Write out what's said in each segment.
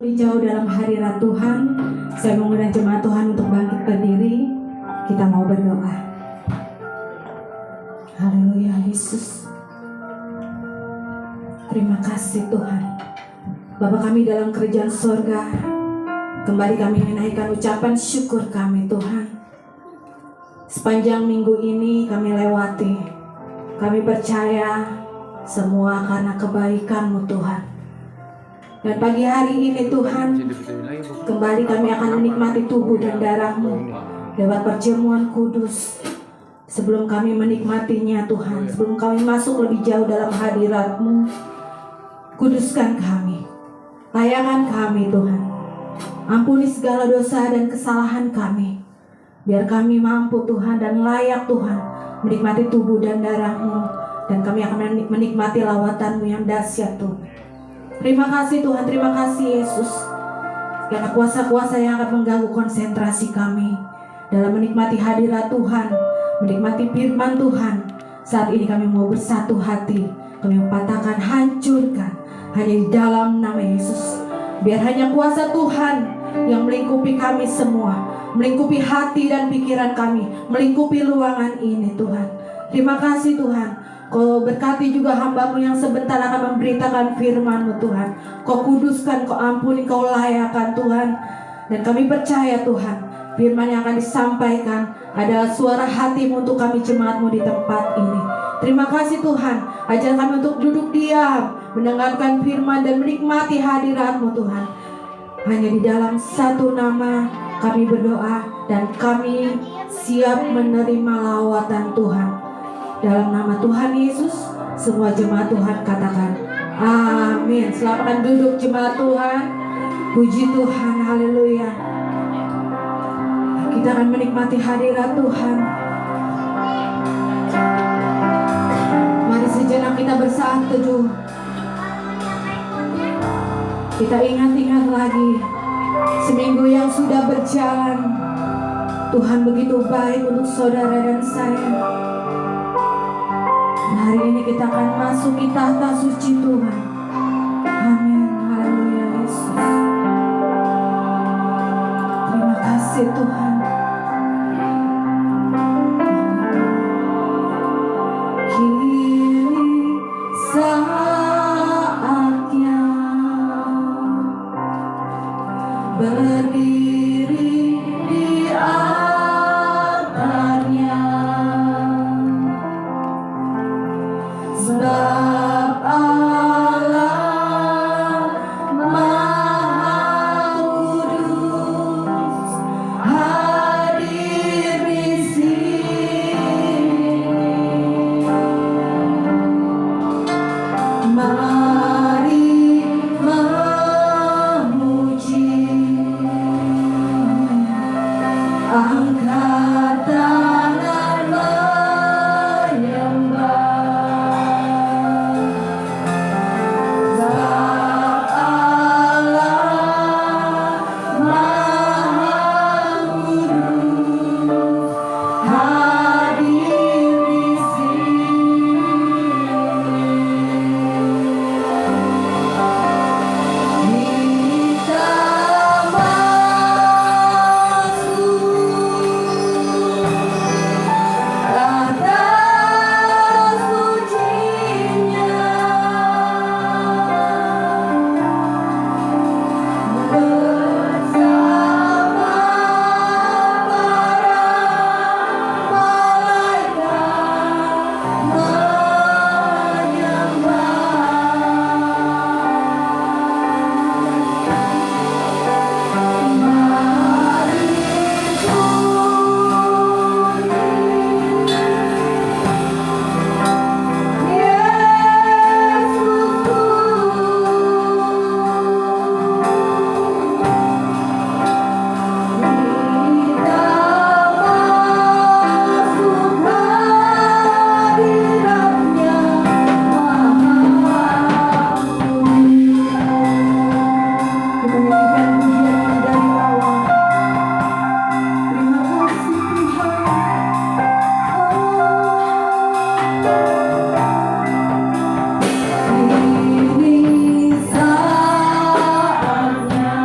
Jauh dalam hadirat Tuhan, saya mengundang jemaat Tuhan untuk bangkit berdiri. Kita mau berdoa. Haleluya Yesus. Terima kasih Tuhan. Bapa kami dalam kerajaan sorga, kembali kami menaikkan ucapan syukur kami Tuhan. Sepanjang minggu ini kami lewati, kami percaya semua karena kebaikan-Mu Tuhan. Dan pagi hari ini Tuhan, kembali kami akan menikmati tubuh dan darah-Mu lewat perjamuan kudus. Sebelum kami menikmatinya Tuhan, sebelum kami masuk lebih jauh dalam hadirat-Mu, kuduskan kami, layakan kami Tuhan. Ampuni segala dosa dan kesalahan kami, biar kami mampu Tuhan dan layak Tuhan menikmati tubuh dan darah-Mu. Dan kami akan menikmati lawatan-Mu yang dahsyat Tuhan. Terima kasih Tuhan, terima kasih Yesus. Karena kuasa-kuasa yang akan mengganggu konsentrasi kami dalam menikmati hadirat Tuhan, menikmati firman Tuhan. Saat ini kami mau bersatu hati, kami patahkan, hancurkan hanya di dalam nama Yesus. Biar hanya kuasa Tuhan yang melingkupi kami semua, melingkupi hati dan pikiran kami, melingkupi ruangan ini Tuhan. Terima kasih Tuhan. Kau berkati juga hamba-Mu yang sebentar akan memberitakan firman-Mu Tuhan. Kau kuduskan, Kau ampuni, Kau layakan Tuhan. Dan kami percaya Tuhan, firman yang akan disampaikan adalah suara hati-Mu untuk kami jemaat-Mu di tempat ini. Terima kasih Tuhan. Ajar kami untuk duduk diam, mendengarkan firman dan menikmati hadirat-Mu Tuhan. Hanya di dalam satu nama kami berdoa dan kami siap menerima lawatan Tuhan. Dalam nama Tuhan Yesus, semua jemaat Tuhan katakan amin. Silakan duduk jemaat Tuhan. Puji Tuhan, haleluya. Kita akan menikmati hadirat Tuhan. Mari sejenak kita bersatu teduh. Kita ingat-ingat lagi seminggu yang sudah berjalan. Tuhan begitu baik untuk saudara dan saya. Hari ini kita akan masuki tahta suci Tuhan. Amin. Haleluya Yesus. Terima kasih Tuhan. Kini saatnya berdiri di altarnya. Sebab Allah Maha Kudus hadir di sini. Mari memuji, angkat tangan menyembah. Ini saatnya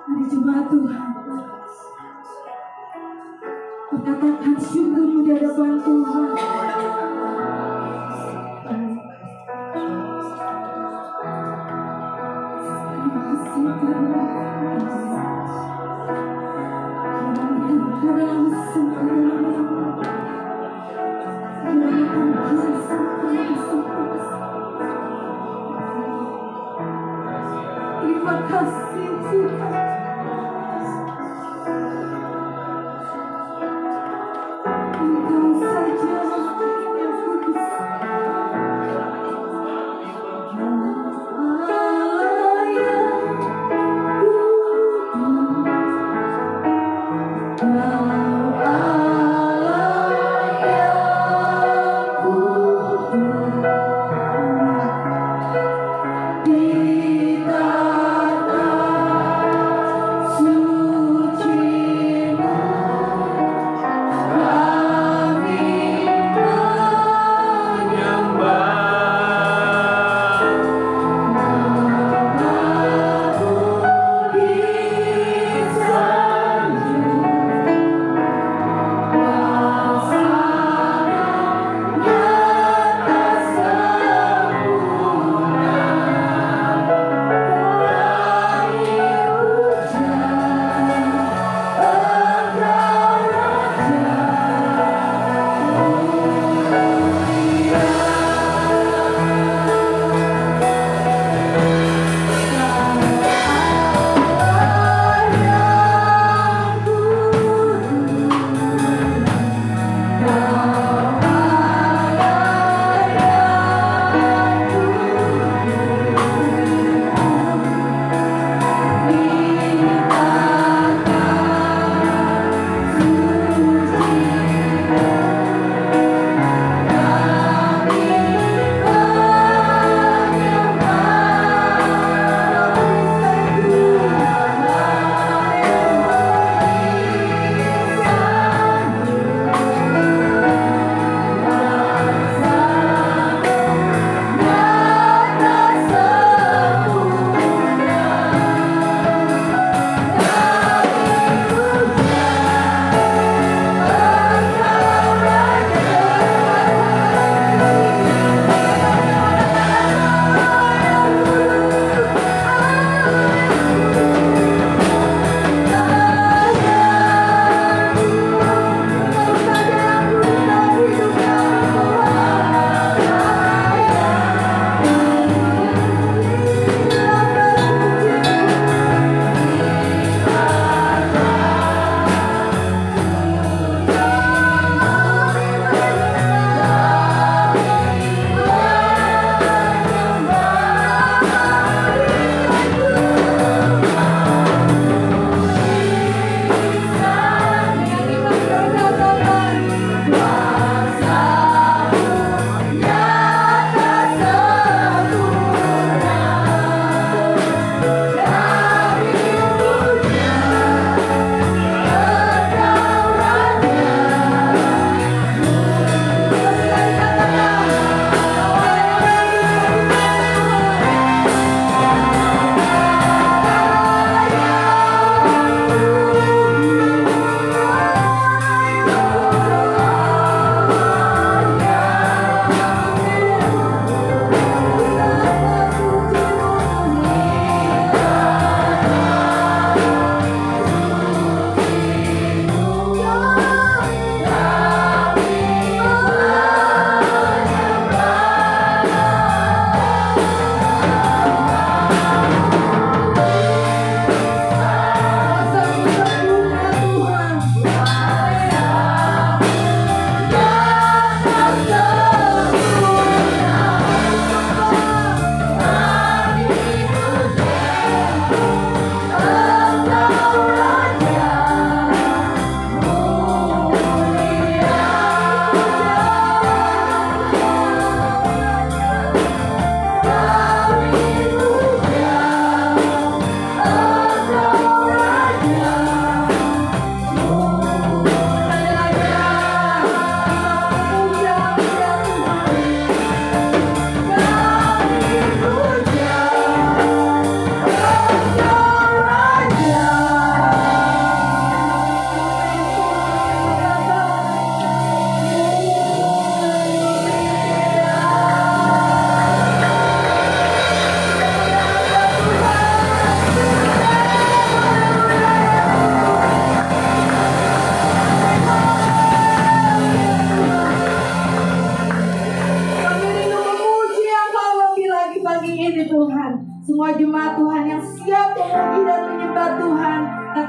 Hari Jumat Tuhan, katakan syukur di hadapan Tuhan. Terima kasih Tuhan. Engkau saja yang kudus. Allah yang kudus. Allah yang kudus. Di tanah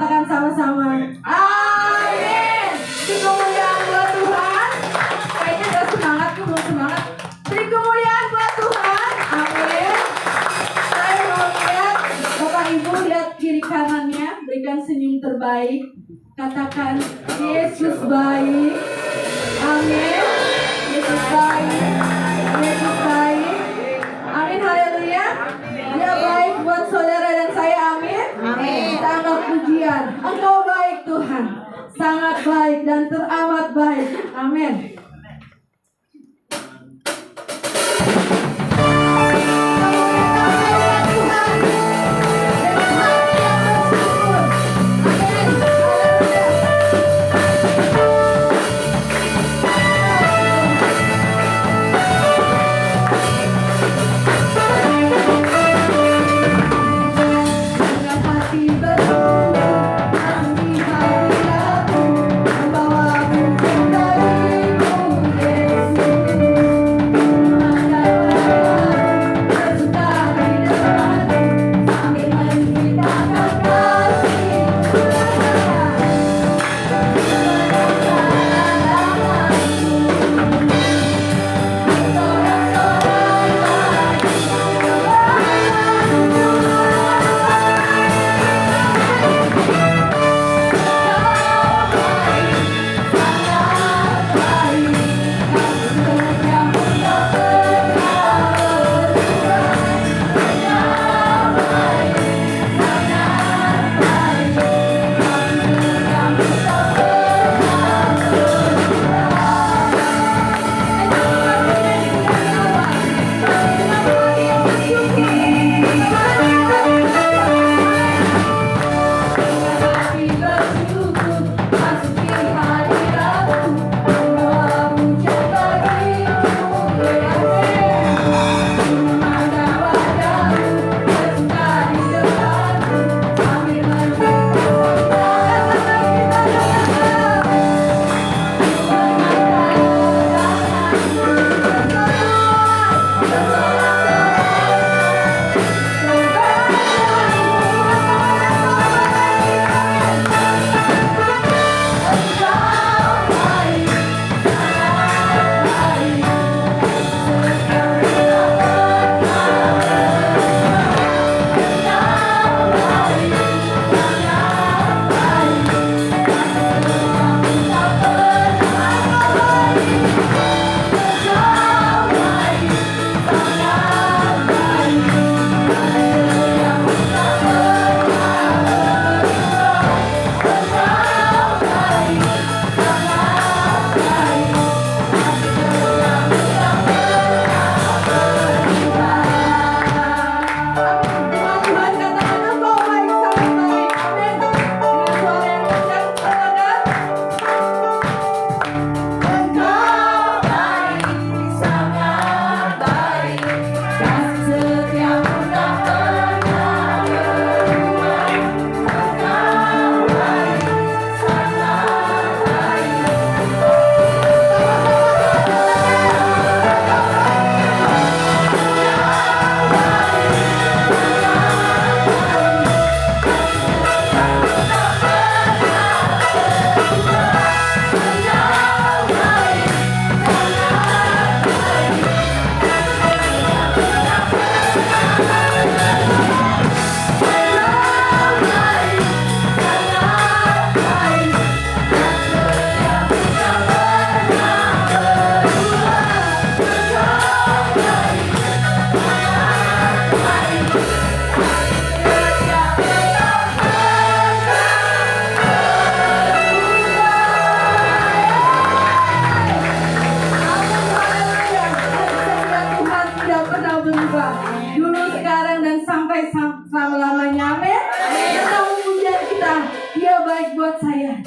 katakan sama-sama. Amin. Beri kemuliaan buat Tuhan. Kayaknya gak semangat, belum semangat. Beri kemuliaan buat Tuhan. Amin. Saya mau lihat Bapak Ibu, lihat kiri kanannya, berikan senyum terbaik. Katakan Yesus baik. Amin. Yesus baik. Yesus baik. Amin, haleluya. Dia baik buat saudara dan saya, amin. Amin. Kita anggap pujian. Engkau baik Tuhan, sangat baik dan teramat baik. Amin.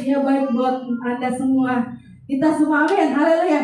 Dia baik buat Anda semua. Kita semua, amin. Haleluya.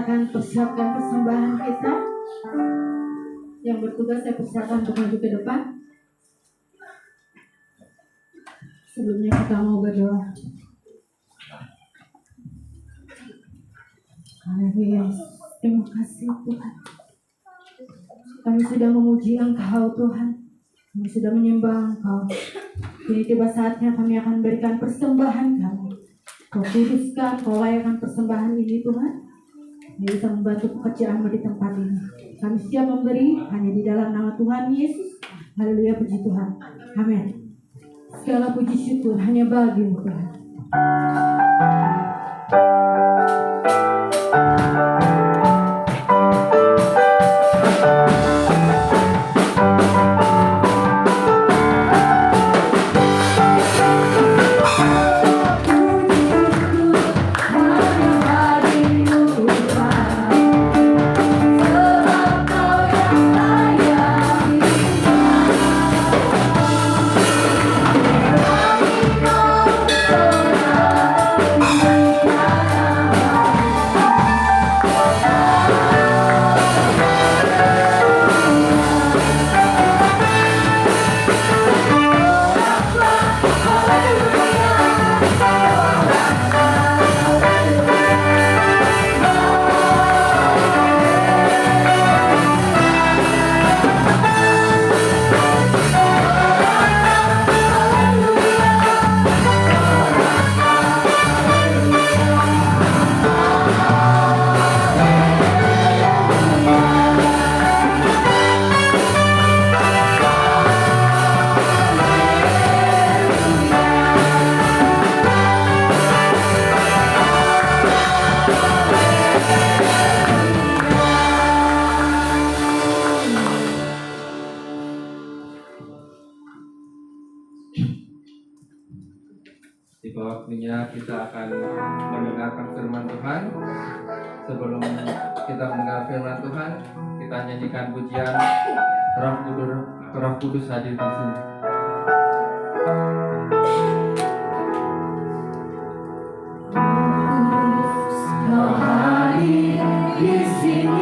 akan persiapkan persembahan kita. Yang bertugas saya persilakan untuk maju ke depan. Sebelumnya kita mau berdoa. Haleluya. Terima kasih Tuhan. Kami sudah memuji Engkau Tuhan. Kami sudah menyembah Engkau. Kini tiba saatnya kami akan berikan persembahan kami. Kau kuduskan, Kau layakkan persembahan ini Tuhan. Kami bisa membantu pekerjaanmu di tempat ini. Kami siap memberi hanya di dalam nama Tuhan Yesus. Haleluya, puji Tuhan. Amin. Segala puji syukur hanya bagi-Mu Tuhan. Tiba waktunya kita akan mendengarkan firman Tuhan. Sebelum kita mendengar firman Tuhan, kita nyanyikan pujian Roh Kudus hadir di sini. Kau hadir di sini.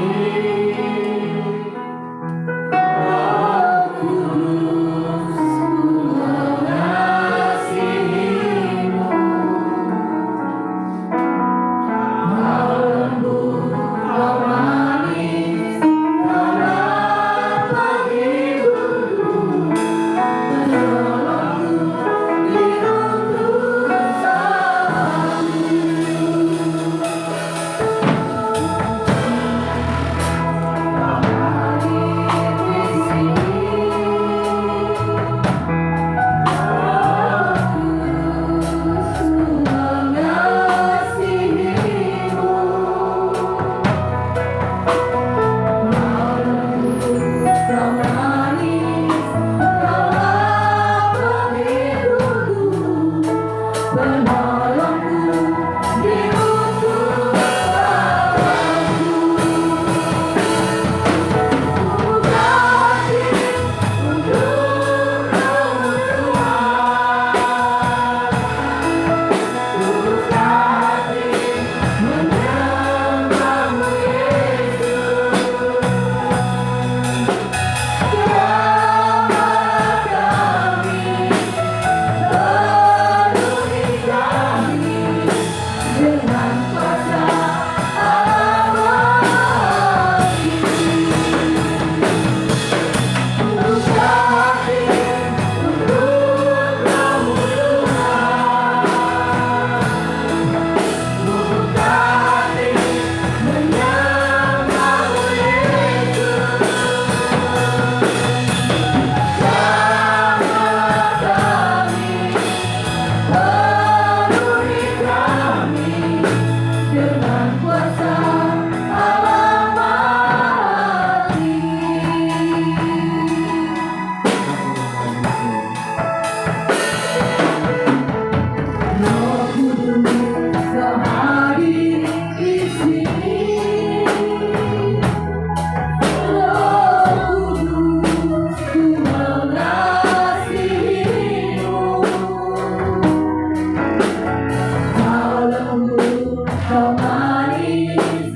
Kau manis,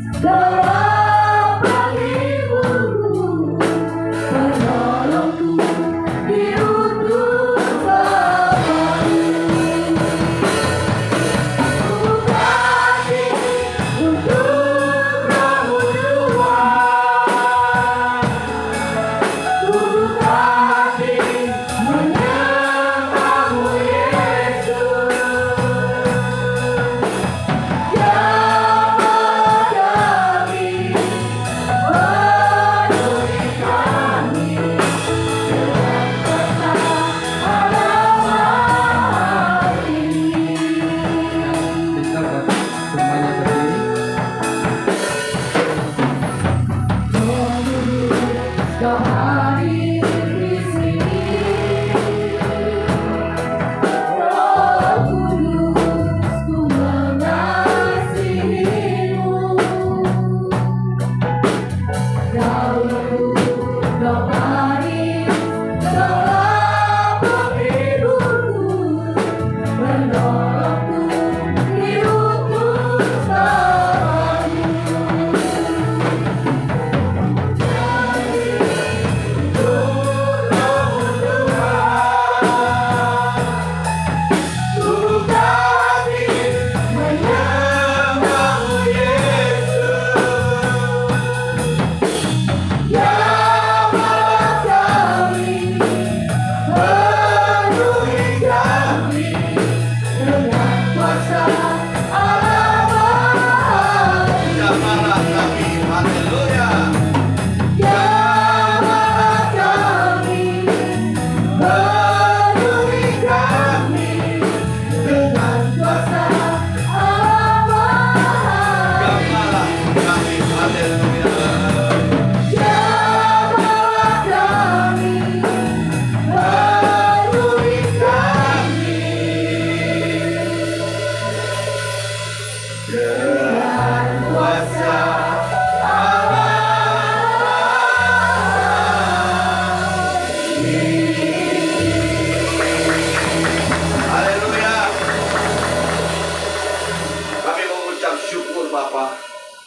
Bapa,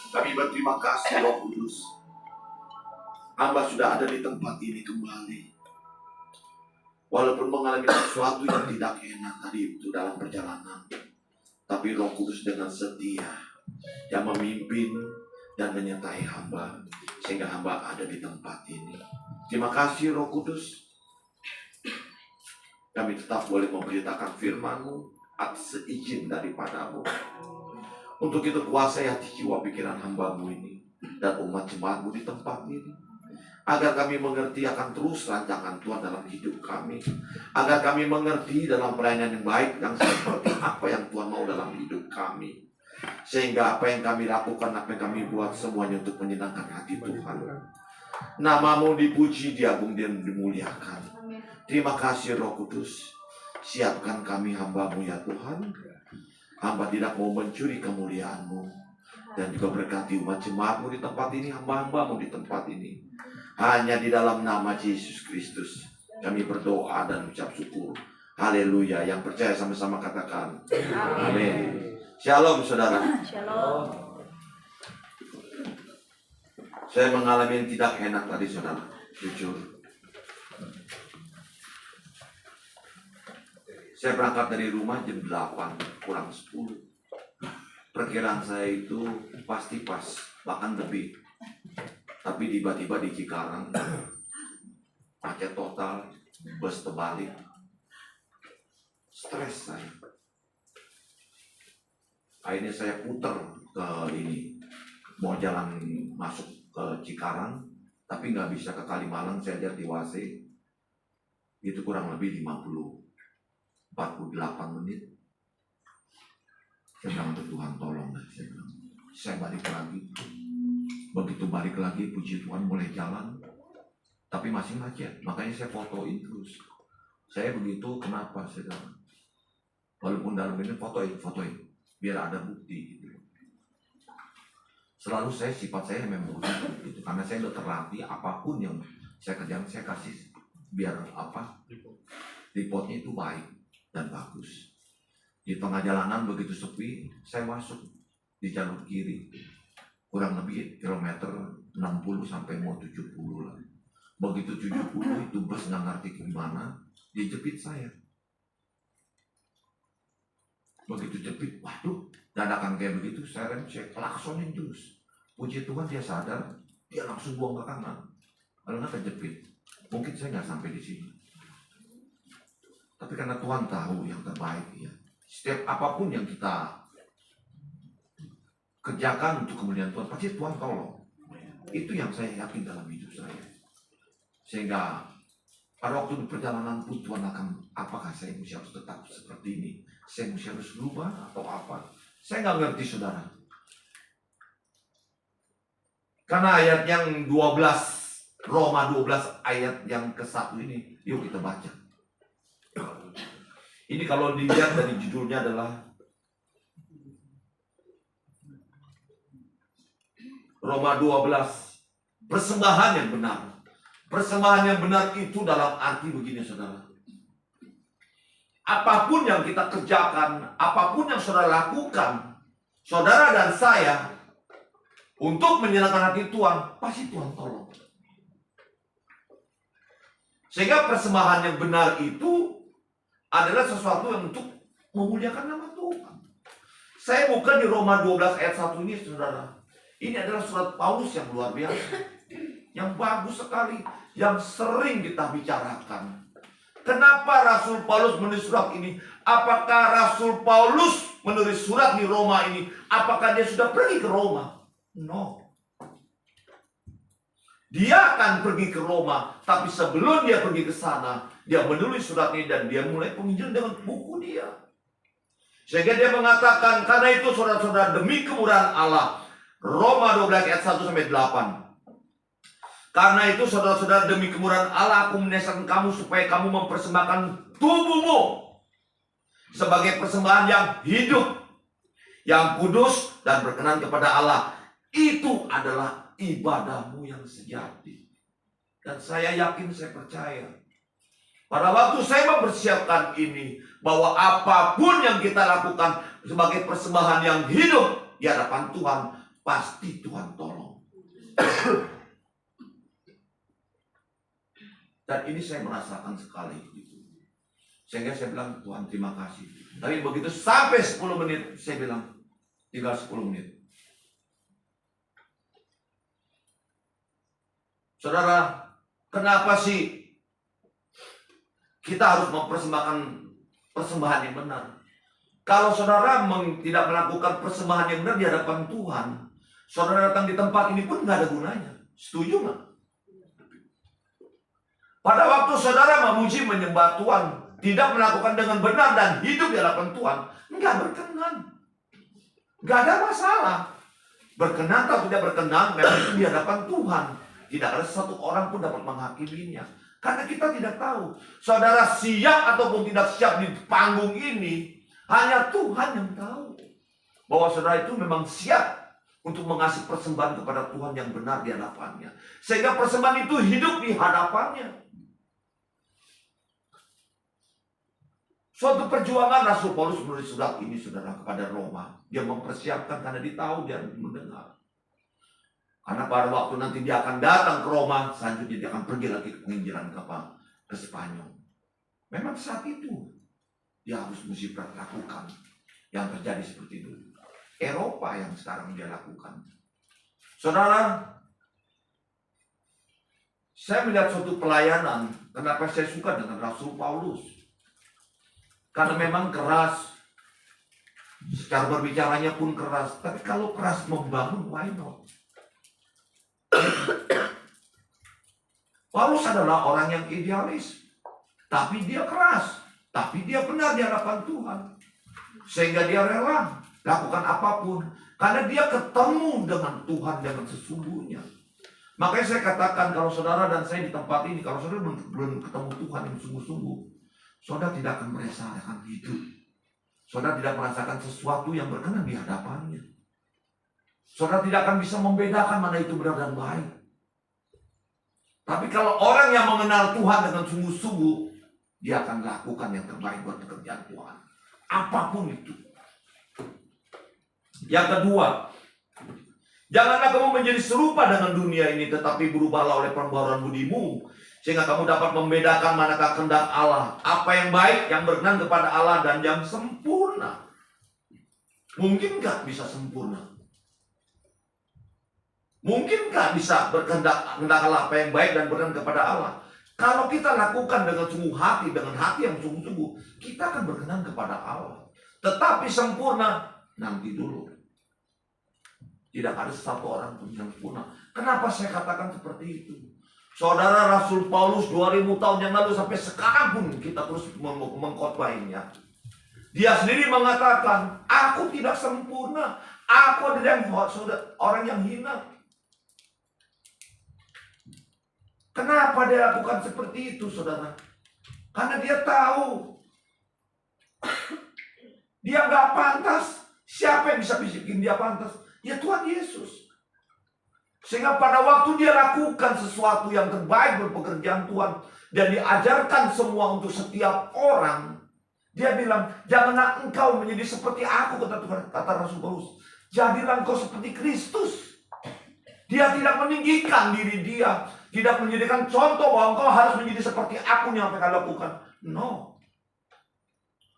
kami berterima kasih Roh Kudus. Hamba sudah ada di tempat ini kembali. Walaupun mengalami sesuatu yang tidak enak tadi itu dalam perjalanan, tapi Roh Kudus dengan setia yang memimpin dan menyertai hamba, sehingga hamba ada di tempat ini. Terima kasih Roh Kudus. Kami tetap boleh memberitakan firman-Mu atas seizin daripadamu. Untuk itu kuasai hati jiwa pikiran hamba-Mu ini dan umat jemaat-Mu di tempat ini, agar kami mengerti akan terus rancangan Tuhan dalam hidup kami, agar kami mengerti dalam pelayanan yang baik yang seperti apa yang Tuhan mau dalam hidup kami, sehingga apa yang kami lakukan, apa yang kami buat, semuanya untuk menyenangkan hati Tuhan. Nama-Mu dipuji, diagung, dan dimuliakan. Terima kasih Roh Kudus. Siapkan kami hamba-Mu ya Tuhan. Hamba tidak mau mencuri kemuliaan-Mu, dan juga berkati umat jemaat-Mu di tempat ini, hamba-hamba-Mu di tempat ini. Hanya di dalam nama Yesus Kristus kami berdoa dan ucap syukur. Haleluya. Yang percaya sama-sama katakan amin. Shalom saudara. Shalom. Saya mengalami yang tidak enak tadi saudara, jujur. Saya berangkat dari rumah jam 8 kurang 10. Perkiraan saya itu pasti pas, bahkan lebih. Tapi tiba-tiba di Cikarang, macet total, bus terbalik. Stres saya. Akhirnya saya putar ke ini, mau jalan masuk ke Cikarang, tapi nggak bisa ke Kalimalang. Saya lihat di WAC, itu kurang lebih 48 menit. Saya bilang, Tuhan tolong. Saya balik lagi. Begitu balik lagi, puji Tuhan mulai jalan, tapi masih macet. Makanya saya fotoin terus. Saya begitu, kenapa saudara? Walaupun dalam ini fotoin, biar ada bukti gitu. Selalu sifat saya memang begitu, karena saya udah terlatih apapun yang saya kerjakan, saya kasih biar reportnya itu baik dan bagus. Di tengah jalanan begitu sepi, saya masuk di jalur kiri, kurang lebih kilometer 60 sampai mau 70 lah. Begitu 70 itu bus nggak ngerti gimana, dia jepit saya. Begitu jepit, waduh, dadakan kayak begitu, saya klaksonin terus. Puji Tuhan dia sadar, dia langsung buang ke kanan. Kalau nggak kejepit, mungkin saya nggak sampai di sini. Tapi karena Tuhan tahu yang terbaik ya. Setiap apapun yang kita kerjakan untuk kemuliaan Tuhan, pasti Tuhan tolong. Itu yang saya yakin dalam hidup saya. Sehingga pada waktu di perjalanan pun Tuhan akan, apakah saya mesti harus tetap seperti ini? Saya mesti harus berubah atau apa? Saya nggak ngerti saudara. Karena ayat yang 12, Roma 12 ayat yang ke-1 ini, yuk kita baca. Ini kalau dilihat dari judulnya adalah Roma 12, persembahan yang benar. Persembahan yang benar itu dalam arti begini saudara. Apapun yang kita kerjakan, apapun yang saudara lakukan, saudara dan saya, untuk menyenangkan hati Tuhan, pasti Tuhan tolong. Sehingga persembahan yang benar itu adalah sesuatu yang untuk memuliakan nama Tuhan. Saya bukan di Roma 12 ayat 1 ini saudara. Ini adalah surat Paulus yang luar biasa, yang bagus sekali, yang sering kita bicarakan. Kenapa Rasul Paulus menulis surat ini? Apakah Rasul Paulus menulis surat di Roma ini? Apakah dia sudah pergi ke Roma? No. Dia akan pergi ke Roma, tapi sebelum dia pergi ke sana, dia menulis surat ini dan dia mulai penginjilan dengan buku dia. Sehingga dia mengatakan, karena itu saudara-saudara demi kemurahan Allah, Roma 12 ayat 1 sampai 8. Karena itu saudara-saudara demi kemurahan Allah aku menasihatkan kamu supaya kamu mempersembahkan tubuhmu sebagai persembahan yang hidup, yang kudus dan berkenan kepada Allah. Itu adalah ibadahmu yang sejati. Dan saya yakin, saya percaya, pada waktu saya mempersiapkan ini, bahwa apapun yang kita lakukan sebagai persembahan yang hidup, di hadapan Tuhan, pasti Tuhan tolong. Dan ini saya merasakan sekali gitu. Sehingga saya bilang, Tuhan terima kasih. Tapi begitu sampai 10 menit, saya bilang, tinggal 10 menit. Saudara, kenapa sih kita harus mempersembahkan persembahan yang benar? Kalau saudara tidak melakukan persembahan yang benar di hadapan Tuhan, saudara datang di tempat ini pun nggak ada gunanya. Setuju nggak? Pada waktu saudara memuji menyembah Tuhan, tidak melakukan dengan benar dan hidup di hadapan Tuhan, nggak berkenan. Nggak ada masalah. Berkenan atau tidak berkenan, memang itu di hadapan Tuhan. Tidak ada satu orang pun dapat menghakiminya. Karena kita tidak tahu. Saudara siap ataupun tidak siap di panggung ini, hanya Tuhan yang tahu. Bahwa saudara itu memang siap untuk mengasih persembahan kepada Tuhan yang benar di hadapannya. Sehingga persembahan itu hidup di hadapannya. Suatu perjuangan Rasul Paulus menulis surat ini, saudara, kepada Roma. Dia mempersiapkan karena dia tahu, dia mendengar. Karena pada waktu nanti dia akan datang ke Roma, selanjutnya dia akan pergi lagi ke penginjilan ke Spanyol. Memang saat itu dia harus mesti lakukan yang terjadi seperti itu. Eropa yang sekarang dia lakukan. Saudara, saya melihat suatu pelayanan. Kenapa saya suka dengan Rasul Paulus? Karena memang keras. Secara berbicaranya pun keras. Tapi kalau keras membangun, why not? Paulus adalah orang yang idealis, tapi dia keras, tapi dia benar di hadapan Tuhan, sehingga dia rela lakukan apapun karena dia ketemu dengan Tuhan dengan sesungguhnya. Makanya saya katakan, kalau saudara dan saya di tempat ini, kalau saudara belum ketemu Tuhan yang sungguh-sungguh, saudara tidak akan merasakan hidup. Saudara tidak merasakan sesuatu yang berkenan di hadapannya. Saudara tidak akan bisa membedakan mana itu benar dan baik. Tapi kalau orang yang mengenal Tuhan dengan sungguh-sungguh, dia akan lakukan yang terbaik buat pekerjaan Tuhan. Apapun itu. Yang kedua, janganlah kamu menjadi serupa dengan dunia ini, tetapi berubahlah oleh pembaharuan budimu, sehingga kamu dapat membedakan manakah kehendak Allah, apa yang baik, yang berkenan kepada Allah, dan yang sempurna. Mungkinkah bisa sempurna? Mungkinkah bisa berkehendak Allah apa yang baik dan berkenan kepada Allah? Kalau kita lakukan dengan sungguh hati, dengan hati yang sungguh-sungguh, kita akan berkenan kepada Allah. Tetapi sempurna, nanti dulu. Tidak ada satu orang pun yang sempurna. Kenapa saya katakan seperti itu? Saudara, Rasul Paulus 2000 tahun yang lalu sampai sekarang pun kita terus mengkhotbahnya. Dia sendiri mengatakan, aku tidak sempurna. Aku adalah orang yang hina. Kenapa dia lakukan seperti itu, saudara? Karena dia tahu dia nggak pantas. Siapa yang bisa bikin dia pantas? Ya Tuhan Yesus. Sehingga pada waktu dia lakukan sesuatu yang terbaik buat pekerjaan Tuhan dan diajarkan semua untuk setiap orang, dia bilang, janganlah engkau menjadi seperti aku, kata Rasul Paulus. Jadilah engkau seperti Kristus. Dia tidak meninggikan diri dia, tidak menjadikan contoh bahwa engkau harus menjadi seperti aku yang akan lakukan. No.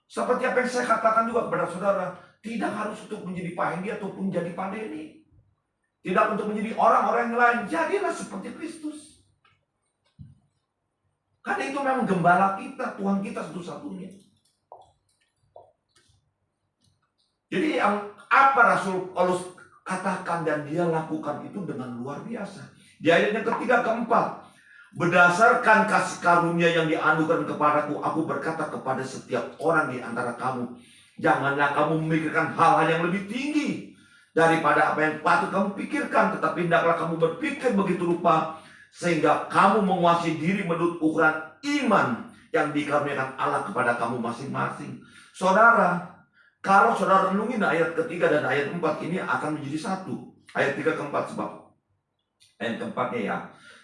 Seperti apa yang saya katakan juga kepada saudara, tidak harus untuk menjadi Pak Hendi ataupun jadi Pak Denny. Tidak untuk menjadi orang-orang yang lain. Jadilah seperti Kristus. Karena itu memang gembala kita, Tuhan kita satu-satunya. Jadi yang apa Rasul Paulus katakan dan dia lakukan itu dengan luar biasa. Di ayat yang ketiga keempat, berdasarkan kasih karunia yang dianugerahkan kepadaku, aku berkata kepada setiap orang di antara kamu, janganlah kamu memikirkan hal-hal yang lebih tinggi daripada apa yang patut kamu pikirkan, tetapi hendaklah kamu berpikir begitu rupa sehingga kamu menguasai diri menurut ukuran iman yang dikaruniakan Allah kepada kamu masing-masing. Saudara, kalau saudara renungin ayat ketiga dan ayat 4 ini akan menjadi satu. Ayat 3 ke 4 sebab ayat keempatnya ya.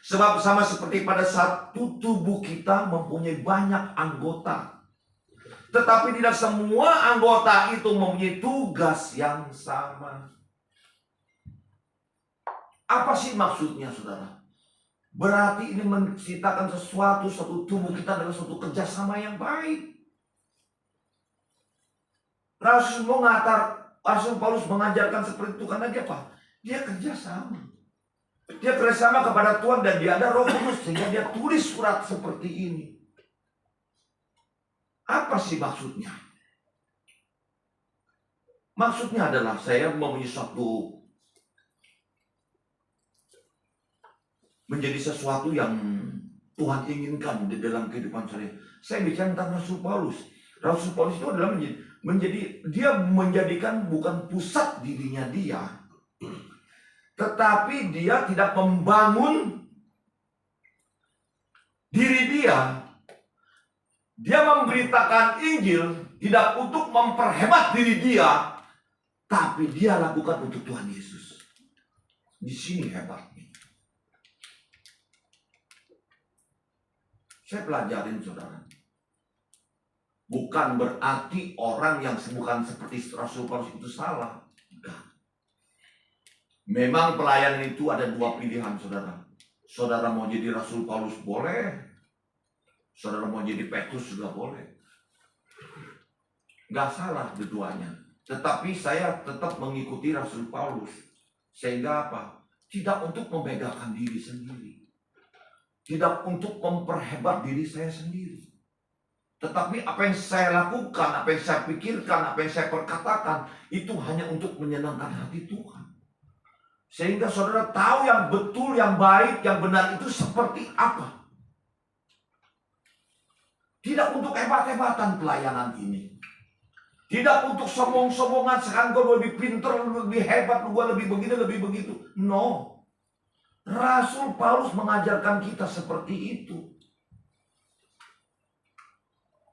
Sebab sama seperti pada satu tubuh kita mempunyai banyak anggota, tetapi tidak semua anggota itu mempunyai tugas yang sama. Apa sih maksudnya, saudara? Berarti ini menciptakan sesuatu, satu tubuh kita adalah suatu kerjasama yang baik. Rasul Paulus mengajarkan seperti itu karena dia apa? Dia kerjasama. Dia kerjasama kepada Tuhan dan dia ada Roh Kudus sehingga dia tulis surat seperti ini. Apa sih maksudnya? Maksudnya adalah saya mempunyai suatu menjadi sesuatu yang Tuhan inginkan di dalam kehidupan saya. Saya bicara tentang Rasul Paulus. Rasul Paulus itu adalah dia menjadikan bukan pusat dirinya dia, tetapi dia tidak membangun diri dia. Dia memberitakan Injil tidak untuk memperhebat diri dia, tapi dia lakukan untuk Tuhan Yesus. Di sini hebatnya. Saya pelajarin, saudara. Bukan berarti orang yang bukan seperti Rasul Paulus itu salah. Enggak. Memang pelayanan itu ada dua pilihan, saudara. Saudara mau jadi Rasul Paulus boleh. Saudara mau jadi Petrus juga boleh. Enggak salah keduanya. Tetapi saya tetap mengikuti Rasul Paulus. Sehingga apa? Tidak untuk memegahkan diri sendiri. Tidak untuk memperhebat diri saya sendiri. Tetapi apa yang saya lakukan, apa yang saya pikirkan, apa yang saya perkatakan, itu hanya untuk menyenangkan hati Tuhan. Sehingga saudara tahu yang betul, yang baik, yang benar itu seperti apa. Tidak untuk hebat-hebatan pelayanan ini. Tidak untuk sombong-sombongan, sekarang gue lebih pintar, lebih hebat, gue lebih begini, lebih begitu. No. Rasul Paulus mengajarkan kita seperti itu.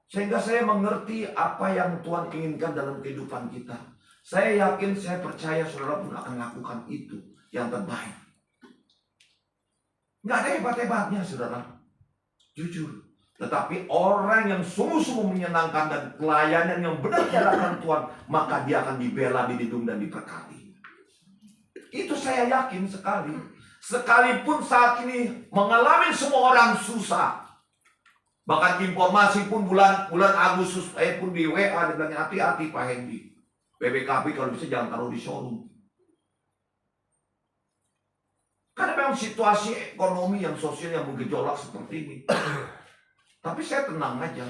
Sehingga saya mengerti apa yang Tuhan inginkan dalam kehidupan kita. Saya yakin, saya percaya saudara pun akan lakukan itu yang terbaik. Nggak ada hebat-hebatnya, saudara. Jujur. Tetapi orang yang sungguh-sungguh menyenangkan dan pelayanan yang benar dilakukan Tuhan, maka dia akan dibela, dilindungi dan diberkati. Itu saya yakin sekali. Sekalipun saat ini mengalami semua orang susah. Bahkan informasi pun bulan Agustus pun di WA dia bilang, hati-hati Pak Hendy. BBKB kalau bisa jangan taruh di showroom. Karena memang situasi ekonomi yang sosial yang bergejolak seperti ini. Tapi saya tenang aja.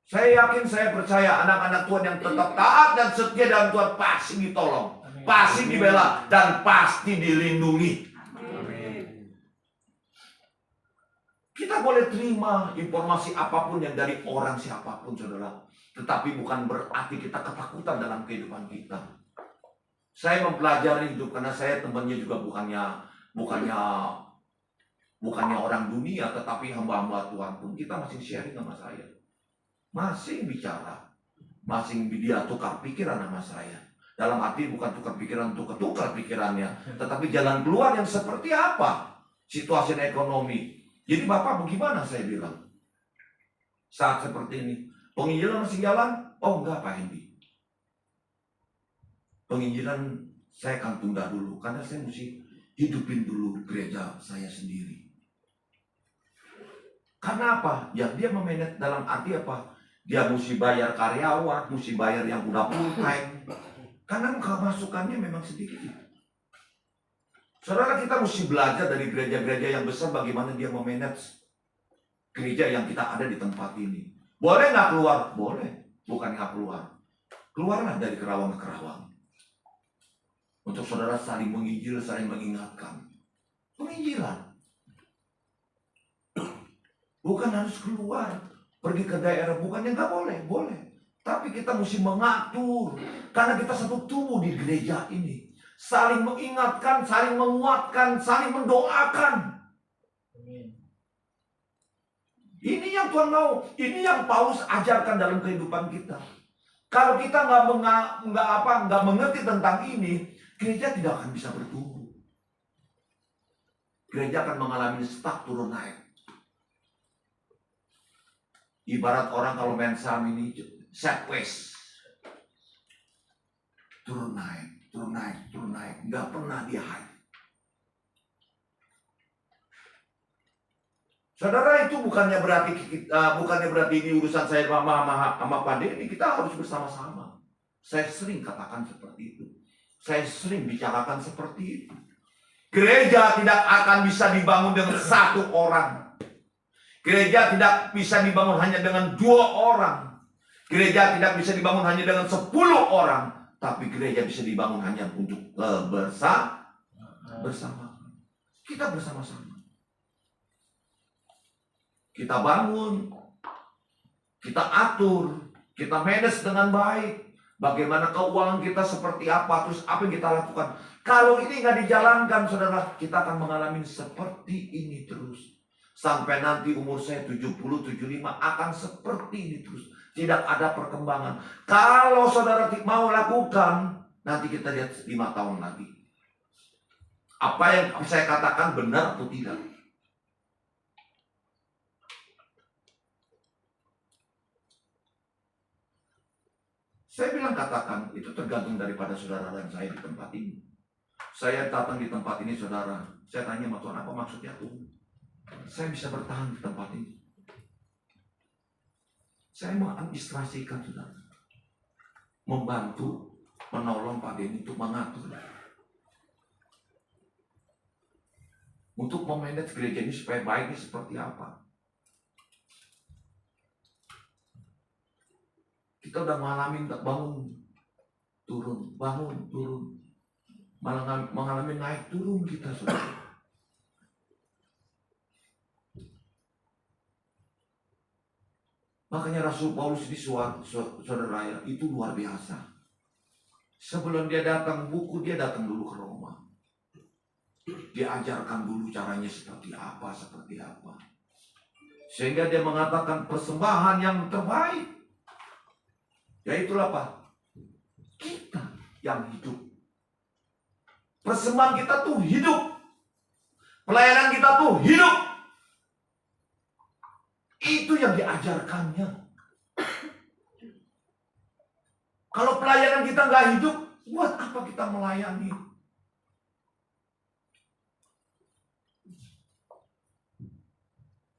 Saya yakin, saya percaya anak-anak Tuhan yang tetap taat dan setia dalam Tuhan pasti ditolong, pasti dibela, dan pasti dilindungi. Kita boleh terima informasi apapun yang dari orang siapapun, saudara. Tetapi bukan berarti kita ketakutan dalam kehidupan kita. Saya mempelajari hidup karena saya temannya juga bukannya orang dunia, tetapi hamba-hamba Tuhan pun kita masih sharing sama saya. Masih bicara. Masih dia tukar pikiran sama saya. Dalam arti bukan tukar pikiran untuk ketukar pikirannya, tetapi jalan keluar yang seperti apa situasi ekonomi. Jadi Bapak bagaimana, saya bilang. Saat seperti ini. Penginjilan masih jalan? Oh enggak Pak Hendy. Penginjilan saya akan tunda dulu. Karena saya mesti hidupin dulu gereja saya sendiri. Karena apa? Ya dia memanage dalam arti apa? Dia mesti bayar karyawan, mesti bayar yang udah full time. Karena masukannya memang sedikit. Saudara, kita mesti belajar dari gereja-gereja yang besar bagaimana dia memanage gereja yang kita ada di tempat ini. Boleh nggak keluar? Boleh. Bukan nggak keluar. Keluarlah dari kerawang ke kerawang. Untuk saudara saling menginjil, saling mengingatkan. Penginjilan. Bukan harus keluar. Pergi ke daerah. Bukannya nggak boleh. Boleh. Tapi kita mesti mengatur. Karena kita satu tubuh di gereja ini. Saling mengingatkan, saling menguatkan, saling mendoakan. Ini yang Tuhan mau. Ini yang Paulus ajarkan dalam kehidupan kita. Kalau kita nggak mengerti tentang ini, gereja tidak akan bisa bertumbuh. Gereja akan mengalami stuck, turun naik. Ibarat orang kalau main saham ini sideways, turun naik, turun naik, turun naik, nggak pernah dia high. Saudara, itu bukannya berarti ini urusan saya sama Pak Denny. Kita harus bersama-sama. Saya sering katakan seperti itu. Saya sering bicarakan seperti itu. Gereja tidak akan bisa dibangun dengan satu orang. Gereja tidak bisa dibangun hanya dengan 2 orang. Gereja tidak bisa dibangun hanya dengan 10 orang. Tapi gereja bisa dibangun hanya untuk bersama. Kita bersama-sama. Kita bangun, kita atur, kita manage dengan baik. Bagaimana keuangan kita seperti apa, terus apa yang kita lakukan. Kalau ini nggak dijalankan, saudara, kita akan mengalami seperti ini terus. Sampai nanti umur saya 70, 75 akan seperti ini terus. Tidak ada perkembangan. Kalau saudara mau lakukan, nanti kita lihat 5 tahun lagi. Apa yang saya katakan benar atau tidak. Saya bilang katakan, itu tergantung daripada saudara dan saya di tempat ini. Saya datang di tempat ini, saudara. Saya tanya sama Tuhan, apa maksudnya Tuhan? Saya bisa bertahan di tempat ini. Saya mengadministrasikan, saudara. Membantu, menolong Pak Denny untuk mengatur. Untuk memanage gereja ini supaya baiknya seperti apa. Kita udah mengalami bangun, turun, bangun, turun. Malah mengalami naik turun kita, saudara. Makanya Rasul Paulus ini saudara ya, itu luar biasa. Sebelum dia datang buku, dia datang dulu ke Roma. Dia ajarkan dulu caranya seperti apa. Sehingga dia mengatakan persembahan yang terbaik. Yaitulah apa? Kita yang hidup. Persembahan kita tuh hidup. Pelayanan kita tuh hidup. Itu yang diajarkannya. Kalau pelayanan kita nggak hidup, buat apa kita melayani?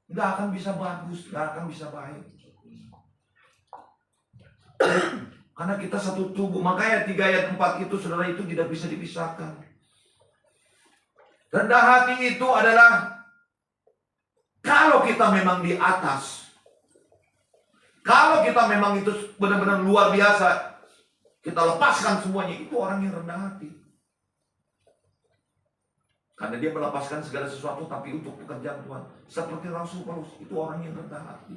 Nggak akan bisa bagus, nggak akan bisa baik. Karena kita satu tubuh. Makanya 3 ayat 4 itu, saudara, itu tidak bisa dipisahkan. Rendah hati itu adalah kalau kita memang di atas, kalau kita memang itu benar-benar luar biasa, kita lepaskan semuanya, itu orang yang rendah hati. Karena dia melepaskan segala sesuatu tapi untuk pekerjaan Tuhan. Seperti Rasul Paulus, itu orang yang rendah hati.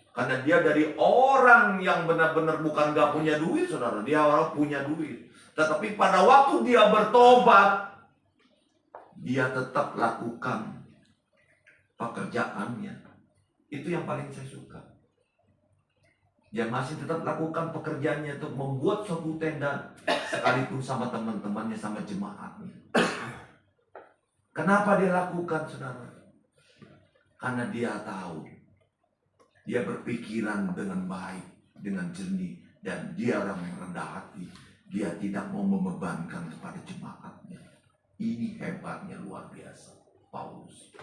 Karena dia dari orang yang benar-benar bukan gak punya duit, saudara. Dia orang punya duit. Tetapi pada waktu dia bertobat, dia tetap lakukan pekerjaannya. Itu yang paling saya suka. Dia masih tetap lakukan pekerjaannya untuk membuat suatu tenda, sekalipun sama teman-temannya, sama jemaatnya. Kenapa dia lakukan, saudara? Karena dia tahu, dia berpikiran dengan baik, dengan jernih, dan dia orang yang rendah hati. Dia tidak mau membebankan kepada jemaatnya. Ini hebatnya luar biasa, Paulus.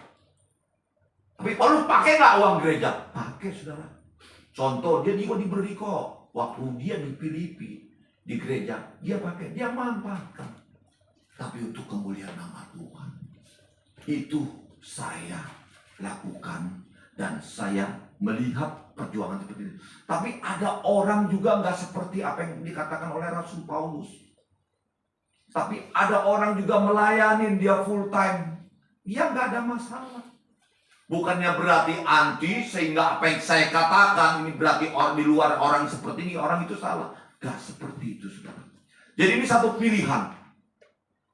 Tapi Paulus pakai nggak uang gereja? Pakai, saudara. Contoh, dia juga diberi kok. Waktu dia di Filipi, di gereja, dia pakai, dia manfaatkan. Tapi untuk kemuliaan nama Tuhan. Itu saya lakukan dan saya melihat perjuangan seperti ini. Tapi ada orang juga nggak seperti apa yang dikatakan oleh Rasul Paulus. Tapi ada orang juga melayani dia full time. Dia nggak ada masalah. Bukannya berarti anti sehingga apa yang saya katakan ini berarti orang di luar orang seperti ini, orang itu salah. Gak seperti itu, saudara. Jadi ini satu pilihan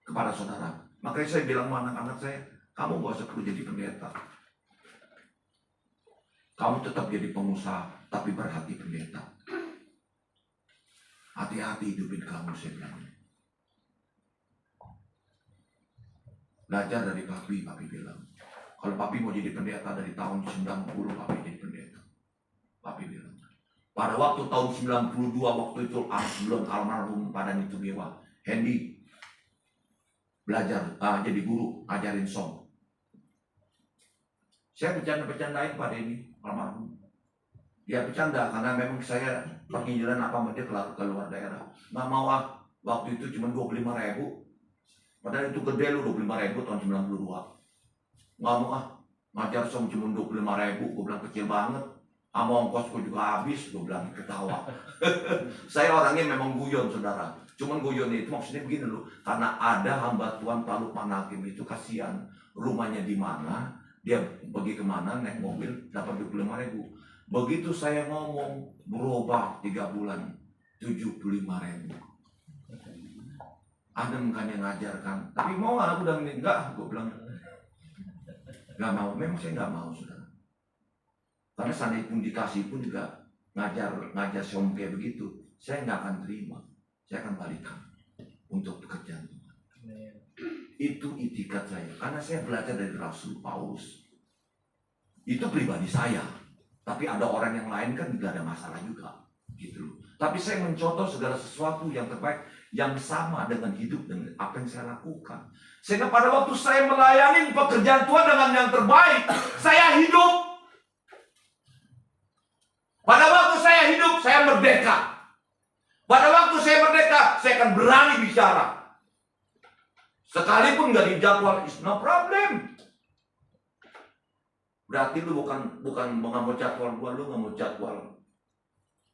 kepada saudara. Makanya saya bilang sama anak-anak saya, kamu gak usah perlu jadi pendeta. Kamu tetap jadi pengusaha, tapi berhati pendeta. Hati-hati hidupin kamu, saya bilang. Belajar dari papi bilang. Kalau papi mau jadi pendeta dari tahun 90, papi jadi pendeta. Papi bilang. Pada waktu tahun 92, waktu itu sebelum almarhum Pak Denny Tumiwa, Hendy belajar jadi guru, ajarin song. Saya bercanda-bercandain pada ini almarhum. Dia bercanda karena memang saya penginjilan apa sama dia ke luar daerah. Nggak mau waktu itu cuma 25.000. Padahal itu gede lu 25.000 tahun 92. Nggak mau ngajar cuma 25.000. Gue bilang kecil banget. Sama ongkosku juga habis, gue bilang ketawa. Saya orangnya memang guyon, saudara. Cuman guyon itu maksudnya begini loh. Karena ada hamba Tuhan Pak Lukman Hakim itu kasihan. Rumahnya di mana, dia pergi kemana, naik mobil, dapat 25.000. Begitu saya ngomong, berubah 3 bulan, 75.000. Ada makanya ngajarkan. Tapi mau nggak? Aku udah enggak, gue bilang. Nggak mau, memang saya nggak mau, saudara. Karena seandainya pun dikasih pun juga ngajar sompe begitu, saya nggak akan terima. Saya akan balikan untuk pekerjaan Tuhan. Itu itikat saya, karena saya belajar dari Rasul Paulus. Itu pribadi saya, tapi ada orang yang lain kan tidak ada masalah juga, gitu. Tapi saya mencontoh segala sesuatu yang terbaik, yang sama dengan hidup dengan apa yang saya lakukan. Sehingga pada waktu saya melayani pekerjaan Tuhan dengan yang terbaik, saya hidup. Pada waktu saya hidup, saya merdeka. Pada waktu saya merdeka, saya akan berani bicara. Sekalipun nggak dijadwal, it's no problem. Berarti lu bukan nggak mau jadwal gua, lu nggak mau jadwal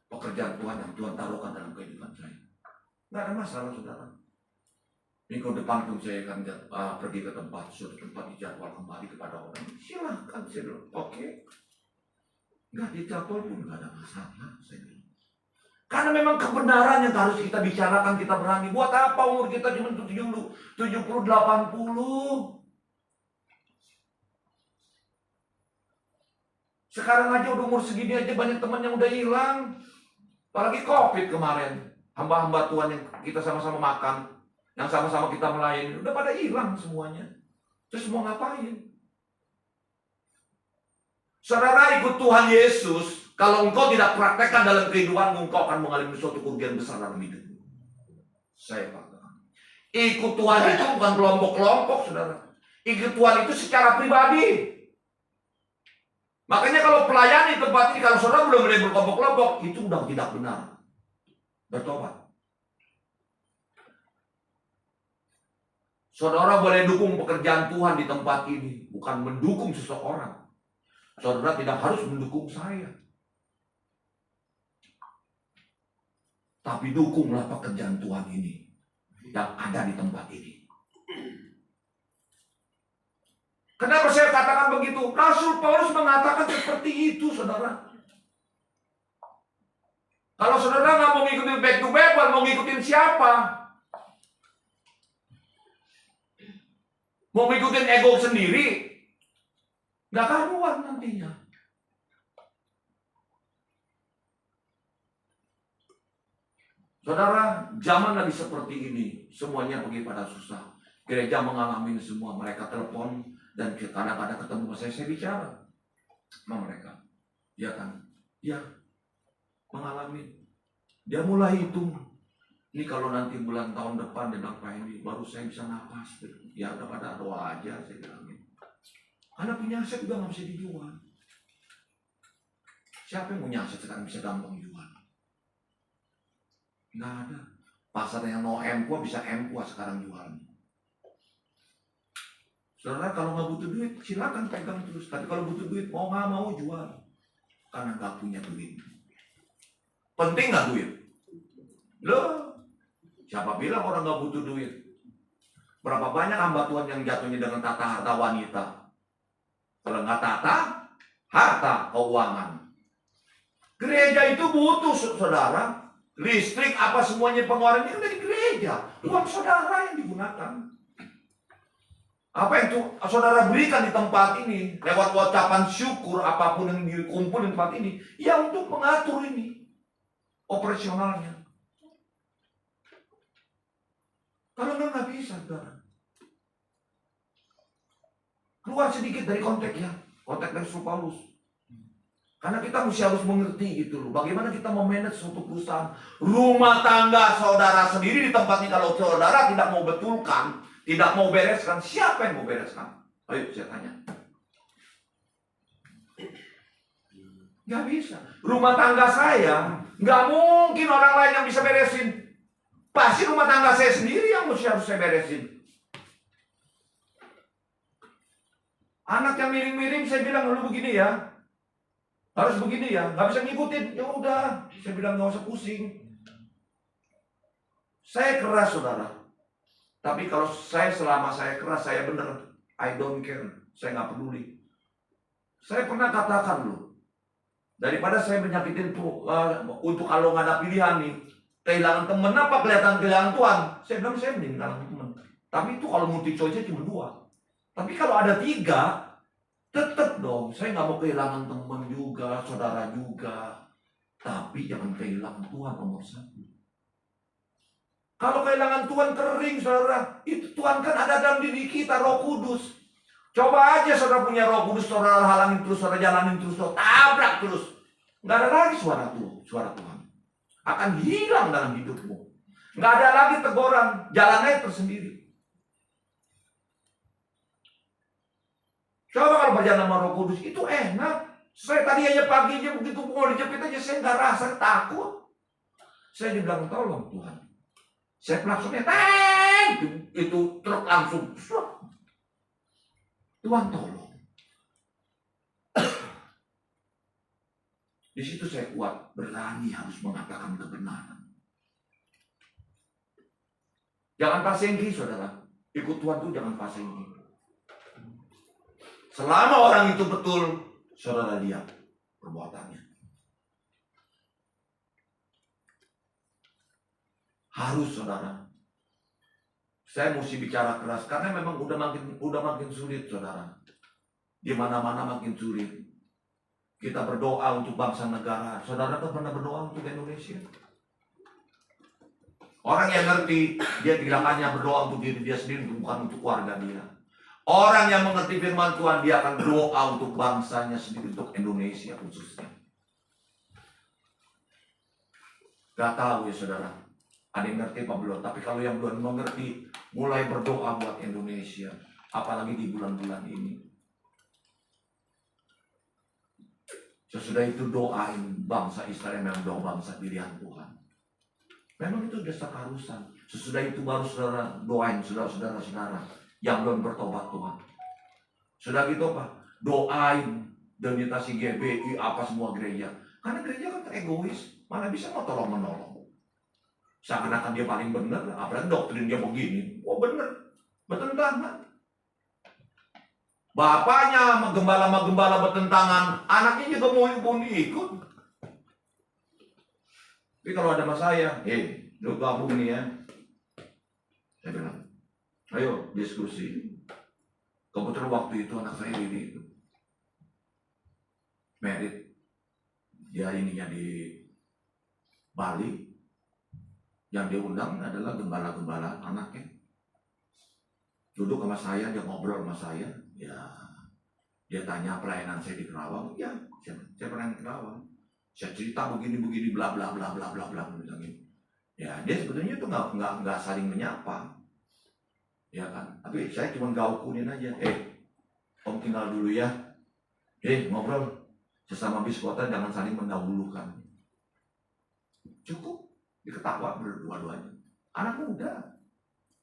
pekerjaan Tuhan yang Tuhan taruhkan dalam kehidupan saya. Nggak ada masalah, saudara. Minggu depan pun saya akan pergi ke suatu tempat dijadwal kembali kepada orang. Silahkan, saya bilang, oke. Nggak dijadwal pun nggak ada masalah, saya bilang. Karena memang kebenaran yang harus kita bicarakan, kita berani. Buat apa umur kita cuma 70, 80? Sekarang aja udah umur segini aja banyak teman yang udah hilang. Apalagi COVID kemarin. Hamba-hamba Tuhan yang kita sama-sama makan, yang sama-sama kita melayani, udah pada hilang semuanya. Terus mau ngapain? Saudara, ikut Tuhan Yesus, kalau engkau tidak praktekkan dalam kehidupanmu, engkau akan mengalami suatu kerugian besar dalam hidupmu. Saya katakan. Ikut Tuhan itu bukan kelompok-kelompok, saudara. Ikut Tuhan itu secara pribadi. Makanya kalau pelayan di tempat ini, kalau saudara belum mulai berkelompok-kelompok, itu udah tidak benar. Bertobat. Saudara boleh dukung pekerjaan Tuhan di tempat ini, bukan mendukung seseorang. Saudara tidak harus mendukung saya. Tapi dukunglah pekerjaan Tuhan ini yang ada di tempat ini. Kenapa saya katakan begitu? Rasul Paulus mengatakan seperti itu, saudara. Kalau saudara nggak mau ngikutin back to back, mau ngikutin siapa? Mau ngikutin ego sendiri? Nggak karuan nantinya. Saudara, zaman lagi seperti ini, semuanya pergi pada susah. Gereja mengalami semua, mereka telepon dan kadang-kadang ketemu saya bicara sama mereka. Ya kan? Ya, mengalami. Dia mulai hitung. Ini kalau nanti bulan tahun depan dia bilang Pak Hendy, baru saya bisa napas. Ya udah pada doa aja, saya bilang. Karena punya aset juga nggak bisa dijual. Siapa yang punya aset sekarang bisa gampang dijual? Nggak ada. Pasar yang mau M-Kuah bisa M-Kuah sekarang jualnya. Saudara kalau nggak butuh duit silakan pegang terus. Tapi kalau butuh duit mau nggak mau jual. Karena nggak punya duit. Penting nggak duit? Loh, siapa bilang orang nggak butuh duit? Berapa banyak hamba Tuhan yang jatuhnya dengan tata harta wanita? Kalau nggak tata, harta keuangan. Gereja itu butuh, saudara. Listrik apa semuanya pengeluarannya dari gereja. Uang saudara yang digunakan. Apa yang saudara berikan di tempat ini, lewat ucapan syukur, apapun yang dikumpul di tempat ini, ya untuk mengatur ini. Operasionalnya. Kalau nggak bisa, saudara. Keluar sedikit dari konteks ya. Konteks dari Rasul Paulus. Karena kita harus mengerti gitu loh. Bagaimana kita memanage suatu perusahaan. Rumah tangga saudara sendiri di tempat ini. Kalau saudara tidak mau betulkan, tidak mau bereskan, siapa yang mau bereskan? Ayo saya tanya. Nggak bisa. Rumah tangga saya, nggak mungkin orang lain yang bisa beresin. Pasti rumah tangga saya sendiri yang harus saya beresin. Anak yang miring-miring, saya bilang, lu begini ya. Harus begini ya, nggak bisa ngikutin. Ya udah, saya bilang nggak usah pusing. Saya keras, saudara. Tapi kalau selama saya keras, saya bener. I don't care. Saya nggak peduli. Saya pernah katakan loh, daripada saya menyakitin tuh, untuk kalau nggak ada pilihan nih, kehilangan temen apa kelihatan kehilangan Tuhan. Saya bilang saya mending kehilangan temen. Tapi itu kalau multi choice cuma 2. Tapi kalau ada 3, tetap dong. Saya nggak mau kehilangan temen juga, saudara juga. Tapi jangan kehilangan Tuhan nomor 1. Kalau kehilangan Tuhan kering, saudara. Itu Tuhan kan ada dalam diri kita, Roh Kudus. Coba aja saudara punya Roh Kudus, saudara halangin terus, saudara jalanin terus, saudara tabrak terus. Nggak ada lagi suara Tuhan. Akan hilang dalam hidupmu. Nggak ada lagi teguran, jalan aja tersendiri. Coba kalau berjalan sama Roh Kudus, itu enak. Saya tadi aja paginya begitu mau dijepit aja, saya nggak rasa takut. Saya dibilang, tolong Tuhan. Saya langsungnya, itu truk langsung. Tuhan tolong. Di situ saya kuat, berani harus mengatakan kebenaran. Jangan pasengki, saudara. Ikut Tuhan tuh jangan pasengki. Selama orang itu betul, saudara lihat perbuatannya. Harus, saudara. Saya mesti bicara keras karena memang udah makin sulit, saudara. Di mana-mana makin sulit. Kita berdoa untuk bangsa negara. Saudara kan pernah berdoa untuk Indonesia? Orang yang ngerti, dia bilang hanya berdoa untuk diri dia sendiri, bukan untuk keluarga dia. Orang yang mengerti firman Tuhan, dia akan berdoa untuk bangsanya sendiri, untuk Indonesia khususnya. Gak tahu ya saudara, ada yang ngerti apa belum? Tapi kalau yang belum mengerti, mulai berdoa buat Indonesia. Apalagi di bulan-bulan ini. Sesudah itu doain bangsa Israel, memang doa bangsa pilihan Tuhan. Memang itu udah keharusan. Sesudah itu baru saudara doain saudara-saudara yang belum bertobat Tuhan. Sudah gitu apa? Doain donitasi GBI apa semua gereja. Karena gereja kan egois, mana bisa mau tolong menolong. Seakan-akan dia paling benar, apalagi doktrin dia begini. Oh benar, bertentangan. Bapaknya gembala bertentangan, anaknya juga mau ikut. Tapi kalau ada mas saya, lu gabung nih ya. Saya bilang, ayo diskusi. Kebetulan waktu itu anak saya ini merit. Dia ininya di Bali. Yang dia undang adalah gembala-gembala anaknya. Duduk sama saya, dia ngobrol sama saya. Ya, dia tanya pelayanan saya di Kerawang. Ya, saya pernah di Kerawang. Saya cerita begini bla bla bla bla bla bla bilang gitu. Ya, dia sebetulnya itu nggak saling menyapa. Ya kan? Tapi saya cuma gaukunin aja. Om tinggal dulu ya. Ngobrol. Sesama biskota jangan saling mendahulukan. Cukup. Diketawa berdua-duanya. Anak muda.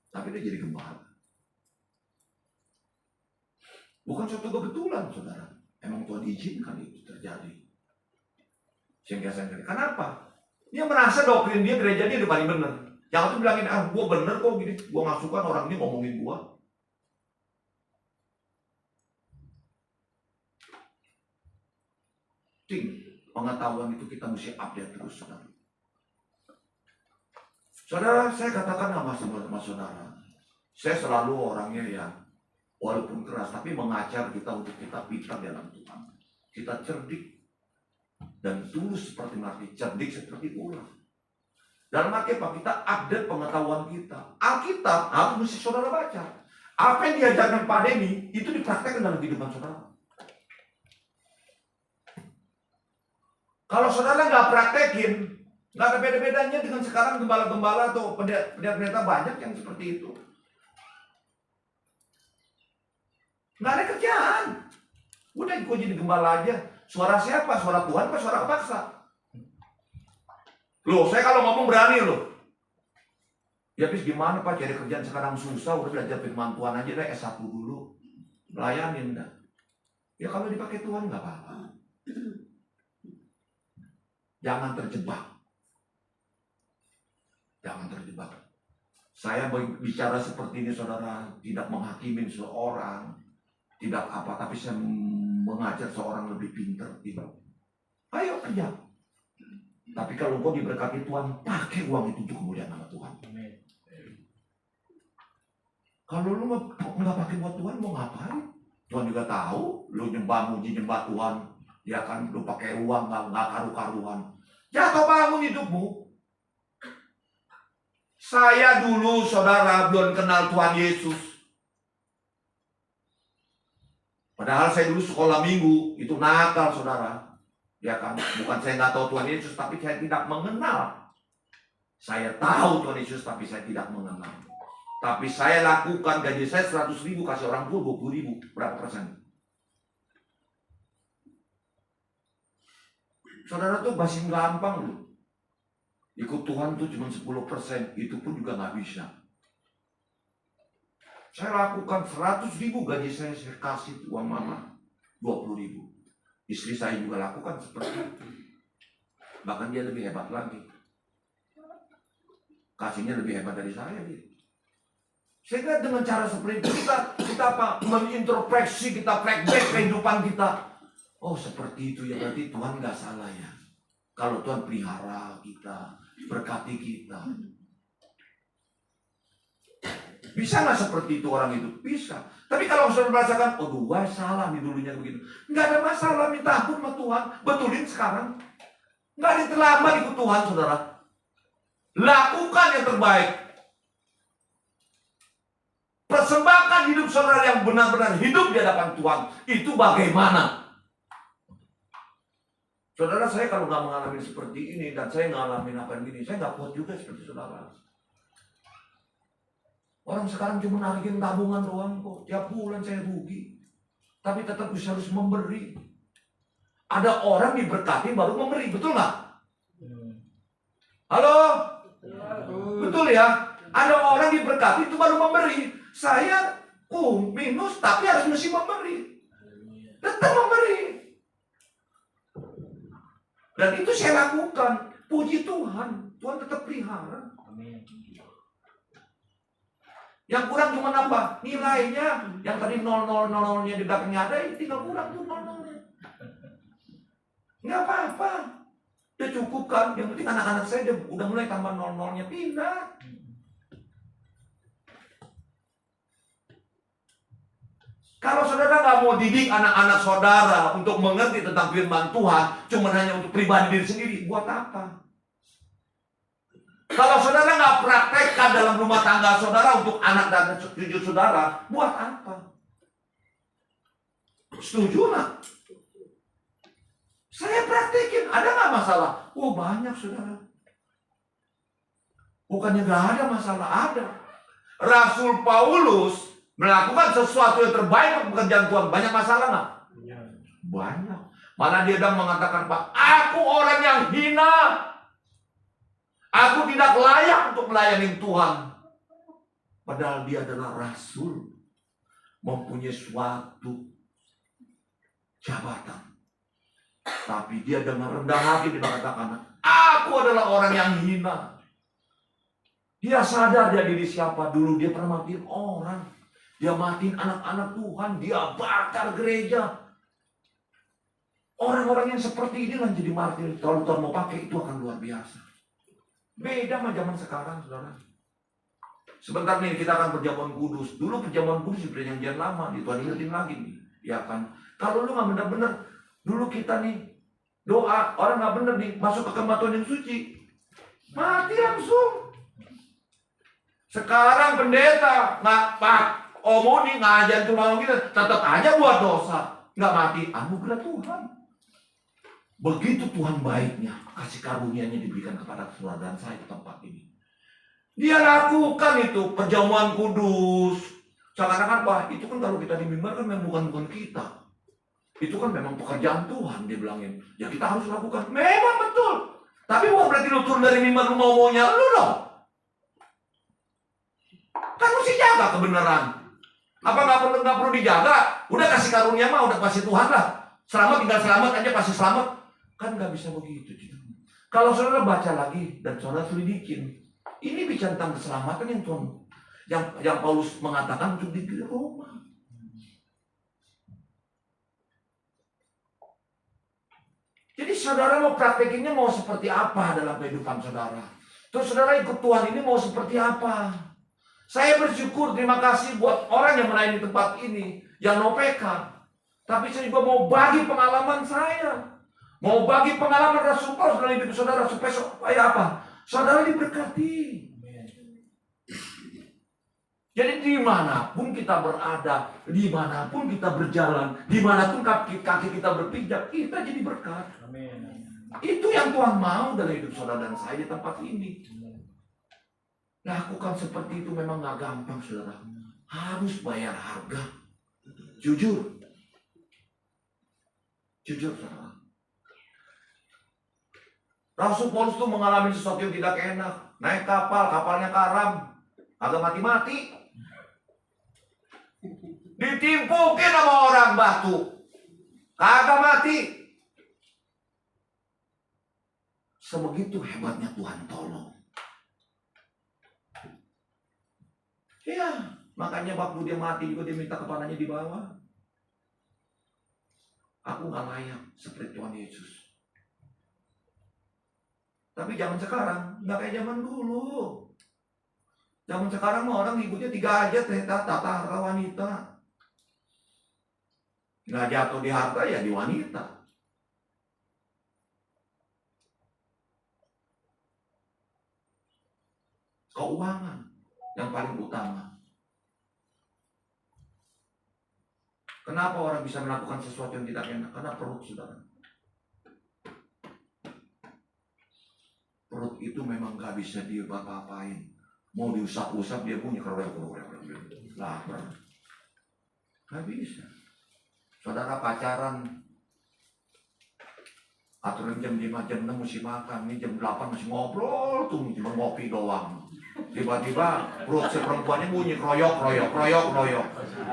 Tapi dia jadi gembala. Bukan suatu kebetulan, saudara. Emang Tuhan izinkan itu terjadi. Sehingga saya ngerti. Kenapa? Dia merasa doktrin dia, gereja dia udah paling benar. Jangan tuh bilangin, gue bener kok gini. Gue gak suka orang ini ngomongin gue. Pengetahuan itu kita mesti update terus, saudara. Saudara, saya katakan sama saudara. Saya selalu orangnya ya, walaupun keras, tapi mengajar kita untuk kita pintar dalam Tuhan. Kita cerdik dan tulus seperti mati, cerdik seperti ular. Dalam arti apa? Kita update pengetahuan kita. Alkitab harus mesti saudara baca. Apa yang diajarkan Pak Denny itu dipraktekkan dalam kehidupan saudara. Kalau saudara nggak praktekin, nggak ada beda-bedanya dengan sekarang gembala-gembala atau pendeta-pendeta banyak yang seperti itu. Nggak ada kerjaan. Udah gue jadi gembala aja. Suara siapa? Suara Tuhan apa suara kepaksa? Loh, saya kalau ngomong berani loh. Ya habis gimana Pak, cari kerjaan sekarang susah, udah belajar firman Tuhan aja deh, S1 dulu. Melayanin dah. Ya kalau dipakai Tuhan nggak apa-apa. Jangan terjebak. Jangan terjebak. Saya bicara seperti ini saudara, tidak menghakimi seorang, tidak apa, tapi saya mengajar seorang lebih pintar. Ayo kerja. Tapi kalau kau diberkati Tuhan, pakai uang itu untuk kemuliaan nama Tuhan. Kalau lu nggak pakai buat Tuhan, mau ngapain? Tuhan juga tahu, lu muji nyembah Tuhan, dia kan lu pakai uang nggak karu-karuan. Jatuh bangun hidupmu. Saya dulu saudara belum kenal Tuhan Yesus. Padahal saya dulu sekolah minggu itu nakal saudara. Ya kan, bukan saya nggak tahu Tuhan Yesus, tapi saya tidak mengenal. Saya tahu Tuhan Yesus, tapi saya tidak mengenal. Tapi saya lakukan gaji saya 100.000 kasih orang tua 20.000, berapa persen? Saudara tuh masih gampang loh. Ikut Tuhan tuh cuma 10%, itu pun juga nggak bisa. Saya lakukan 100.000 gaji saya kasih uang mama 20.000. Istri saya juga lakukan seperti itu. Bahkan dia lebih hebat lagi. Kasihnya lebih hebat dari saya dia. Sehingga dengan cara seperti itu kita apa? Mengintrospeksi, kita flashback kehidupan kita. Oh seperti itu ya, berarti Tuhan nggak salah ya. Kalau Tuhan pelihara kita, berkati kita. Bisa nggak seperti itu orang itu? Bisa. Tapi kalau saudara merasakan, oh gue salah nih dulunya begitu. Nggak ada masalah, minta ampun sama Tuhan. Betulin sekarang. Nggak ada terlambat ikut Tuhan saudara. Lakukan yang terbaik. Persembahkan hidup saudara yang benar-benar hidup di hadapan Tuhan. Itu bagaimana? Saudara, saya kalau nggak mengalami seperti ini dan saya ngalamin apa yang gini, saya nggak kuat juga seperti saudara. Orang sekarang cuma narikin tabungan doang kok. Tiap bulan saya rugi. Tapi tetap harus memberi. Ada orang diberkati baru memberi, betul nggak? Halo? Betul ya? Ada orang diberkati itu baru memberi. Saya minus tapi harus mesti memberi. Tetap memberi. Dan itu saya lakukan. Puji Tuhan. Tuhan tetap pelihara. Yang kurang cuma apa? Nilainya. Yang tadi 0,000-nya di belakangnya ada, tinggal kurang tuh 0,0-nya. Nggak apa-apa. Udah cukup kan. Yang penting anak-anak saya udah mulai tambah 0,0-nya pindah. Kalau saudara nggak mau didik anak-anak saudara untuk mengerti tentang firman Tuhan, cuma hanya untuk pribadi diri sendiri, buat apa? Kalau saudara nggak praktekkan dalam rumah tangga saudara untuk anak dan cucu saudara, buat apa? Setuju nggak? Saya praktekin, ada nggak masalah? Oh banyak saudara. Bukannya nggak ada masalah, ada. Rasul Paulus melakukan sesuatu yang terbaik untuk pekerjaan Tuhan. Banyak masalah nggak? Banyak. Malah dia sedang mengatakan, Pak, aku orang yang hina. Aku tidak layak untuk melayani Tuhan. Padahal dia adalah rasul. Mempunyai suatu jabatan. Tapi dia dengan rendah hati dia mengatakan, aku adalah orang yang hina. Dia sadar dia diri siapa. Dulu dia pernah matiin orang. Dia matiin anak-anak Tuhan. Dia bakar gereja. Orang-orang yang seperti ini jadi martir. Kalau Tuhan mau pakai itu akan luar biasa. Beda sama zaman sekarang, saudara. Sebentar nih kita akan perjamuan kudus. Dulu perjamuan kudus di perjanjian lama. Tuhan ingetin lagi nih. Ya kan. Kalau lu gak benar-benar. Dulu kita nih. Doa. Orang gak benar nih. Masuk ke kematian yang suci. Mati langsung. Sekarang pendeta. Pak Omoni ngajar cuma gitu, tetap aja buat dosa, nggak mati. Anugerah Tuhan. Begitu Tuhan baiknya, kasih karunia-Nya diberikan kepada saudara dan saya di tempat ini. Dia lakukan itu perjamuan kudus. Seakan-akan apa? Itu kan kalau kita di mimbar kan bukan kita. Itu kan memang pekerjaan Tuhan, dia bilangin. Ya kita harus lakukan. Memang betul. Tapi bukan berarti lu turun dari mimbar lu maunya lu dong. Kan mesti jaga kebenaran. Apa nggak perlu dijaga? Udah kasih karunia mah udah pasti Tuhan lah. Selamat tinggal selamat aja pasti selamat. Kan nggak bisa begitu. Gitu. Kalau saudara baca lagi dan saudara selidikin, ini bicara tentang keselamatan yang Tuhan, yang Paulus mengatakan untuk di Roma. Jadi saudara mau praktekinnya mau seperti apa dalam kehidupan saudara? Terus saudara ikut Tuhan ini mau seperti apa? Saya bersyukur, terima kasih buat orang yang melayani tempat ini, yang no PK. Tapi saya juga mau bagi pengalaman saya. Mau bagi pengalaman Rasul Paulus dalam hidup saudara supaya apa? Saudara diberkati. Jadi dimanapun kita berada, dimanapun kita berjalan, dimanapun kaki kita berpijak, kita jadi berkat. Itu yang Tuhan mau dalam hidup saudara dan saya di tempat ini. Lakukan seperti itu memang gak gampang, saudara. Harus bayar harga. Jujur. Jujur, saudara. Rasul Paulus itu mengalami sesuatu yang tidak enak. Naik kapal, kapalnya karam. Agak mati-mati. Ditimpukin sama orang batu. Kagak mati. Sebegitu hebatnya Tuhan tolong. Iya, makanya waktu dia mati juga dia minta kepalanya di bawah. Aku gak layak seperti Tuhan Yesus. Tapi zaman sekarang gak kayak zaman dulu. Zaman sekarang mah orang ngikutnya 3 aja, tata harta wanita. Gak jatuh di harta ya di wanita. Keuangan yang paling utama. Kenapa orang bisa melakukan sesuatu yang tidak enak? Karena perut, saudara. Perut itu memang gak bisa diapa-apain. Mau diusap-usap dia punya lapar. Gak bisa. Saudara pacaran, aturan jam 5, jam 6 mesti makan. Ini jam 8 masih ngobrol tuh, cuma ngopi doang. Tiba-tiba perut si perempuannya bunyi kroyok.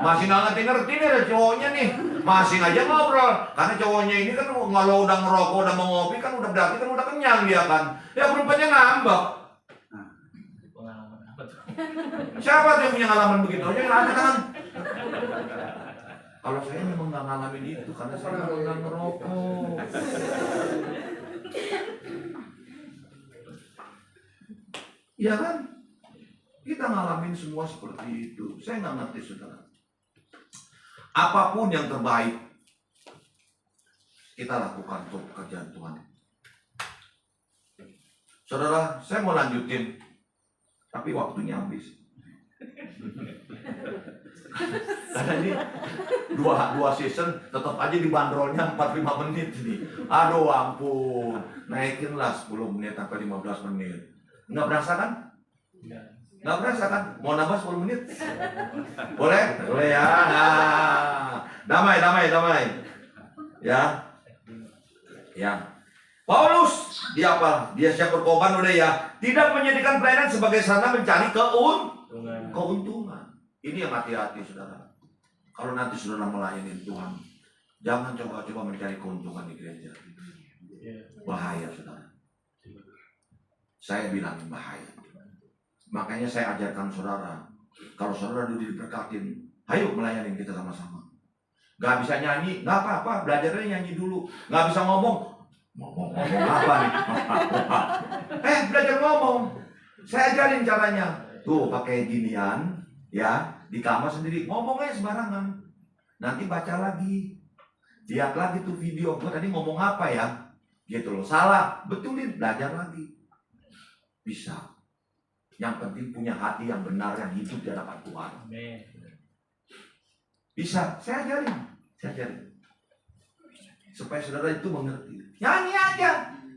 Masih nggak ngerti nih cowoknya nih. Masih aja ngobrol. Karena cowoknya ini kan kalau udah ngerokok, udah mau ngopi kan udah berarti kan udah kenyang dia kan. Ya perempuannya ngambek. Siapa tuh yang punya ngalaman begitu? Aja nggak ada kan? Kalau saya memang nggak ngalamin itu karena saya memang nggak ngerokok. Iya kan? Kita ngalamin semua seperti itu. Saya nggak ngerti, saudara. Apapun yang terbaik kita lakukan untuk pekerjaan Tuhan. Saudara, saya mau lanjutin, tapi waktunya habis. Karena ini dua season tetap aja dibanderolnya 45 menit nih. Aduh ampun, naikinlah 10 menit sampai 15 menit. Nggak berasa kan? Nggak berasa kan? Mau nambah 10 menit? Boleh? Boleh ya. Nah, damai. Ya. Paulus, dia apa? Dia siap berkorban udah ya. Tidak menjadikan pelayanan sebagai sarana mencari keuntungan. Ini yang hati-hati, saudara. Kalau nanti saudara melayani Tuhan, jangan coba-coba mencari keuntungan di gereja. Bahaya, saudara. Saya bilang bahaya. Makanya saya ajarkan saudara, kalau saudara dulu diberkatin, ayo melayani kita sama-sama. Gak bisa nyanyi, gak apa-apa, belajarnya nyanyi dulu. Gak bisa ngomong apa nih? Belajar ngomong. Saya ajarin caranya. Tuh pakai ginian, ya, di kamar sendiri. Ngomongnya sembarangan. Nanti baca lagi, lihat lagi tuh video. Gue tadi ngomong apa ya? Gitu loh. Salah, betulin, belajar lagi. Bisa. Yang penting punya hati yang benar, yang hidup di hadapan Tuhan. Bisa, saya ajarin. Supaya saudara itu mengerti. Nyanyi aja.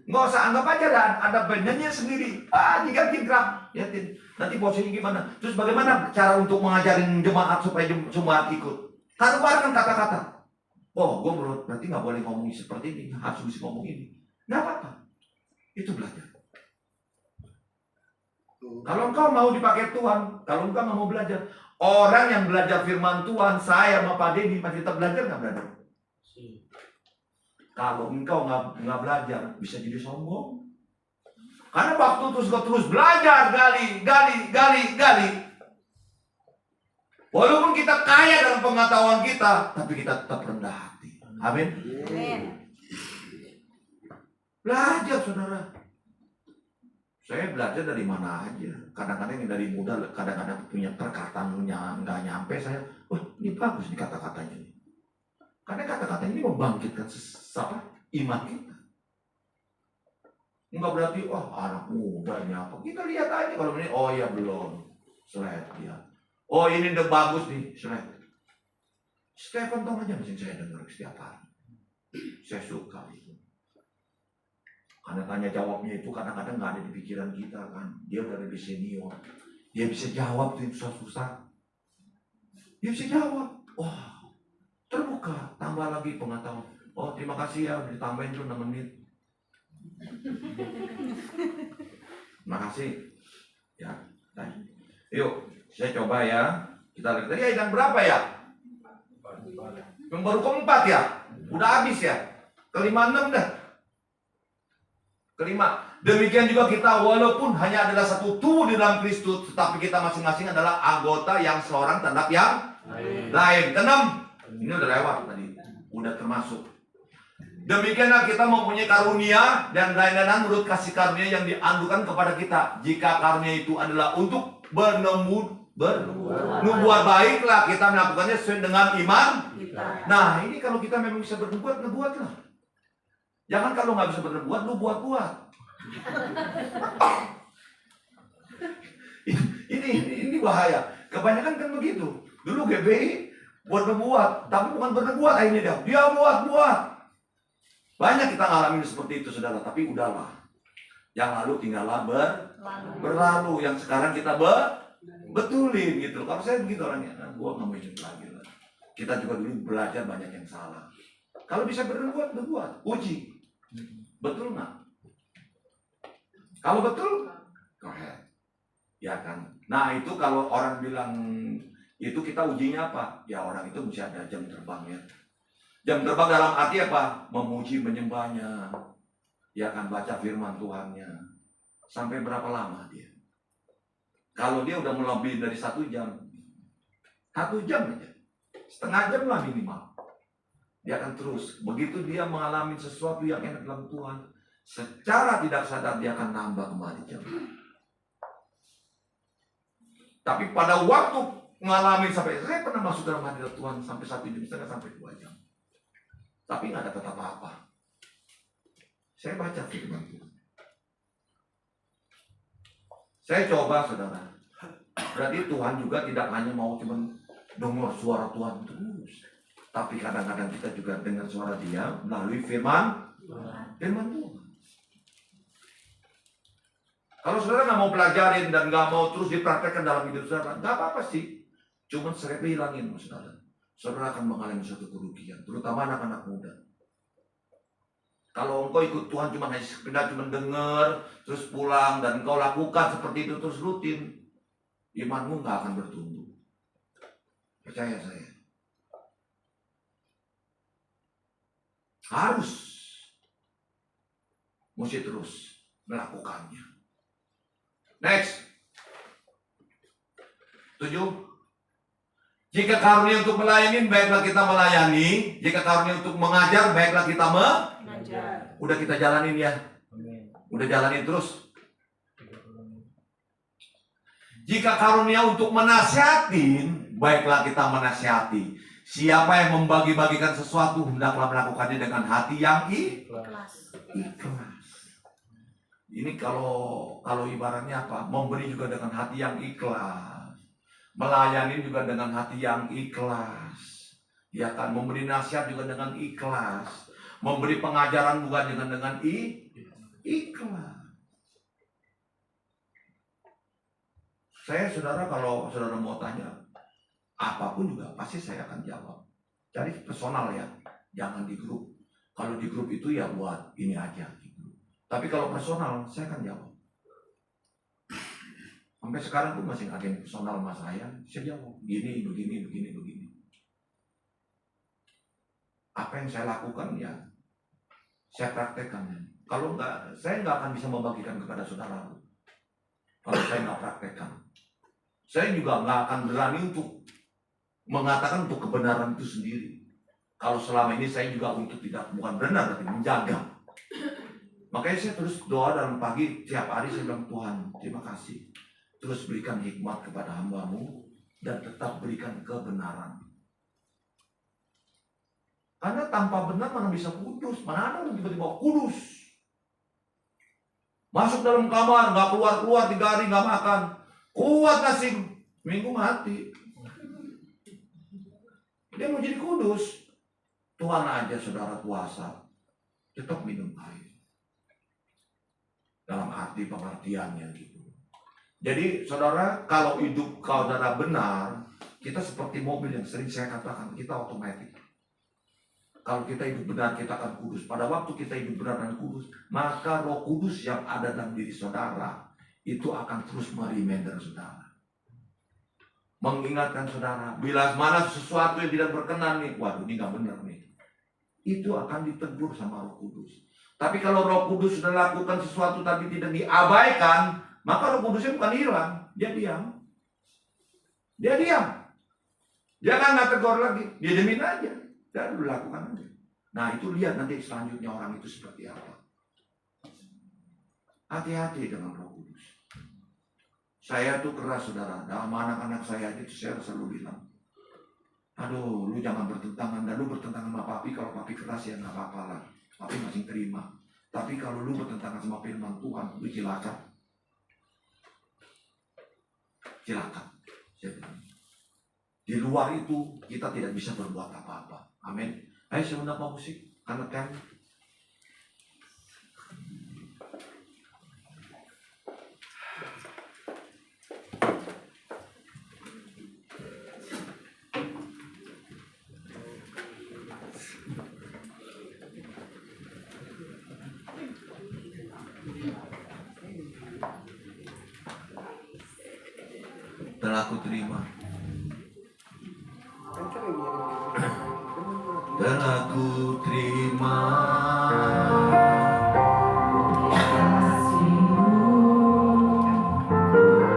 Nggak usah anggap aja ada bandnya sendiri. Jika kira, lihatin. Nanti bosnya gimana? Terus bagaimana cara untuk mengajarin jemaat supaya jemaat ikut? Taruh bareng kata-kata. Oh, gue berarti nggak boleh ngomong seperti ini, harus bisa ngomong ini. Nggak apa-apa. Itu belajar. Kalau engkau mau dipakai Tuhan, kalau engkau nggak mau belajar, orang yang belajar firman Tuhan, saya sama Pak Denny masih tetap belajar nggak belajar? Kalau engkau nggak belajar, bisa jadi sombong. Karena waktu terus belajar, gali. Walaupun kita kaya dalam pengetahuan kita, tapi kita tetap rendah hati. Amin. Belajar, saudara. Saya belajar dari mana aja. Kadang-kadang yang dari muda, kadang-kadang punya perkataannya nggak nyampe. Saya, wah ini bagus nih kata-katanya. Karena kata-kata ini membangkitkan iman kita. Enggak berarti, oh anak muda ini apa. Kita lihat aja kalau ini, oh ya belum. Slide ya. Oh ini udah bagus nih, slide. Stephen Tong aja mesti saya dengar setiap hari. Saya suka itu. Karena tanya jawabnya itu kadang-kadang nggak ada di pikiran kita kan. Dia udah lebih senior. Dia bisa jawab tuh yang susah-susah. Dia bisa jawab. Wah, terbuka. Tambah lagi pengetahuan. Oh terima kasih ya, ditambahin tuh 6 menit. Terima kasih. Ya, yuk saya coba ya. Kita lihat tadi yang berapa ya? Yang baru keempat ya? Udah habis ya? Kelima 6 dah. Kelima, demikian juga kita walaupun hanya adalah satu tubuh di dalam Kristus, tetapi kita masing-masing adalah anggota yang seorang terhadap yang lain. Keenam, ini udah lewat tadi, udah termasuk. Demikianlah kita mempunyai karunia dan lain-lain menurut kasih karunia yang dianugerahkan kepada kita. Jika karunia itu adalah untuk bernubuat baiklah, kita melakukannya sesuai dengan iman. Nah, ini kalau kita memang bisa bernubuat, nubuatlah. Jangan kalau nggak bisa berbuat, lu buat-buat. ini bahaya. Kebanyakan kan begitu. Dulu GBI buat berbuat, tapi bukan berbuat akhirnya dia buat-buat. Banyak kita ngalamin seperti itu, saudara. Tapi udahlah. Yang lalu tinggallah berlalu. Yang sekarang kita betulin gitu. Kalau saya begitu orangnya, gua nggak mau hidup lagi lah. Kita juga dulu belajar banyak yang salah. Kalau bisa berbuat, uji. Betul nggak? Kalau betul, go ahead. Ya kan? Nah itu kalau orang bilang itu kita ujinya apa? Ya orang itu mesti ada jam terbangnya. Jam terbang dalam arti apa? Memuji, menyembahnya. Ya kan, baca firman Tuhannya. Sampai berapa lama dia? Kalau dia udah melebihi dari 1 jam, 1 jam aja, setengah jam lah minimal. Dia akan terus. Begitu dia mengalami sesuatu yang enak dalam Tuhan, secara tidak sadar dia akan nambah kembali jam. Tapi pada waktu mengalami sampai, saya pernah masuk dalam hadirat Tuhan sampai 1 jam setengah sampai 2 jam. Tapi nggak dapat apa-apa. Saya baca firman Tuhan. Saya coba, saudara. Berarti Tuhan juga tidak hanya mau cuma dengar suara Tuhan terus. Tapi kadang-kadang kita juga dengar suara Dia melalui firman Tuhan. Kalau saudara nggak mau pelajarin dan nggak mau terus dipraktekkan dalam hidup saudara, nggak apa-apa sih. Cuma serba hilangin, saudara. Saudara akan mengalami suatu kerugian, terutama anak-anak muda. Kalau engkau ikut Tuhan cuma dengar, terus pulang dan engkau lakukan seperti itu terus rutin, imanmu nggak akan bertumbuh. Percaya saya. Mesti terus melakukannya. Next. 7. Jika karunia untuk melayani, baiklah kita melayani. Jika karunia untuk mengajar, baiklah kita mengajar. Udah kita jalanin ya. Udah jalanin terus. Jika karunia untuk menasihatin, baiklah kita menasihati. Siapa yang membagi-bagikan sesuatu, hendaklah melakukannya dengan hati yang ikhlas. Ini kalau ibaratnya apa? Memberi juga dengan hati yang ikhlas. Melayani juga dengan hati yang ikhlas. Ya kan? Memberi nasihat juga dengan ikhlas. Memberi pengajaran juga dengan ikhlas. Saya, saudara, kalau saudara mau tanya apapun juga pasti saya akan jawab. Jadi personal ya. Jangan di grup. Kalau di grup itu ya buat ini aja gitu. Tapi kalau personal, saya akan jawab. Sampai sekarang pun masih ada yang personal sama saya jawab. Begini. Apa yang saya lakukan ya, saya praktekkan. Kalau enggak, saya nggak akan bisa membagikan kepada saudara. Kalau saya nggak praktekkan. Saya juga nggak akan berani untuk mengatakan untuk kebenaran itu sendiri. Kalau selama ini saya juga untuk bukan benar, tapi menjaga. Makanya saya terus doa dalam pagi, tiap hari saya bilang, Tuhan, terima kasih. Terus berikan hikmat kepada hamba-Mu dan tetap berikan kebenaran. Karena tanpa benar mana bisa kudus, mana ada tiba-tiba kudus. Masuk dalam kamar, nggak keluar 3 hari nggak makan. Kuat nasi, minggu mati. Dia mau jadi kudus. Tuhan aja saudara puasa, tetap minum air. Dalam arti pengertiannya gitu. Jadi saudara, kalau hidup saudara benar, kita seperti mobil yang sering saya katakan, kita otomatis. Kalau kita hidup benar, kita akan kudus. Pada waktu kita hidup benar dan kudus, maka Roh Kudus yang ada dalam diri saudara itu akan terus mereminder saudara, mengingatkan saudara. Bila mana sesuatu yang tidak berkenan nih, waduh ini nggak benar nih, itu akan ditegur sama Roh Kudus. Tapi kalau Roh Kudus sudah lakukan sesuatu tapi tidak diabaikan, maka Roh Kudusnya bukan hilang, dia diam. Dia kan nggak tegur lagi, dia diemin aja. Dan lu lakukan aja. Nah itu lihat nanti selanjutnya orang itu seperti apa. Hati-hati dengan Roh Kudus. Saya tuh keras saudara. Dalam anak-anak saya itu saya selalu bilang, aduh lu jangan bertentangan. Dan lu bertentangan sama papi, kalau papi keras ya nggak apa-apa lah. Papi masih terima. Tapi kalau lu bertentangan sama firman Tuhan, lu cilaka. Di luar itu kita tidak bisa berbuat apa-apa. Amin. Ayo saya undang musik. Karena kan telah aku terima. Dan aku terima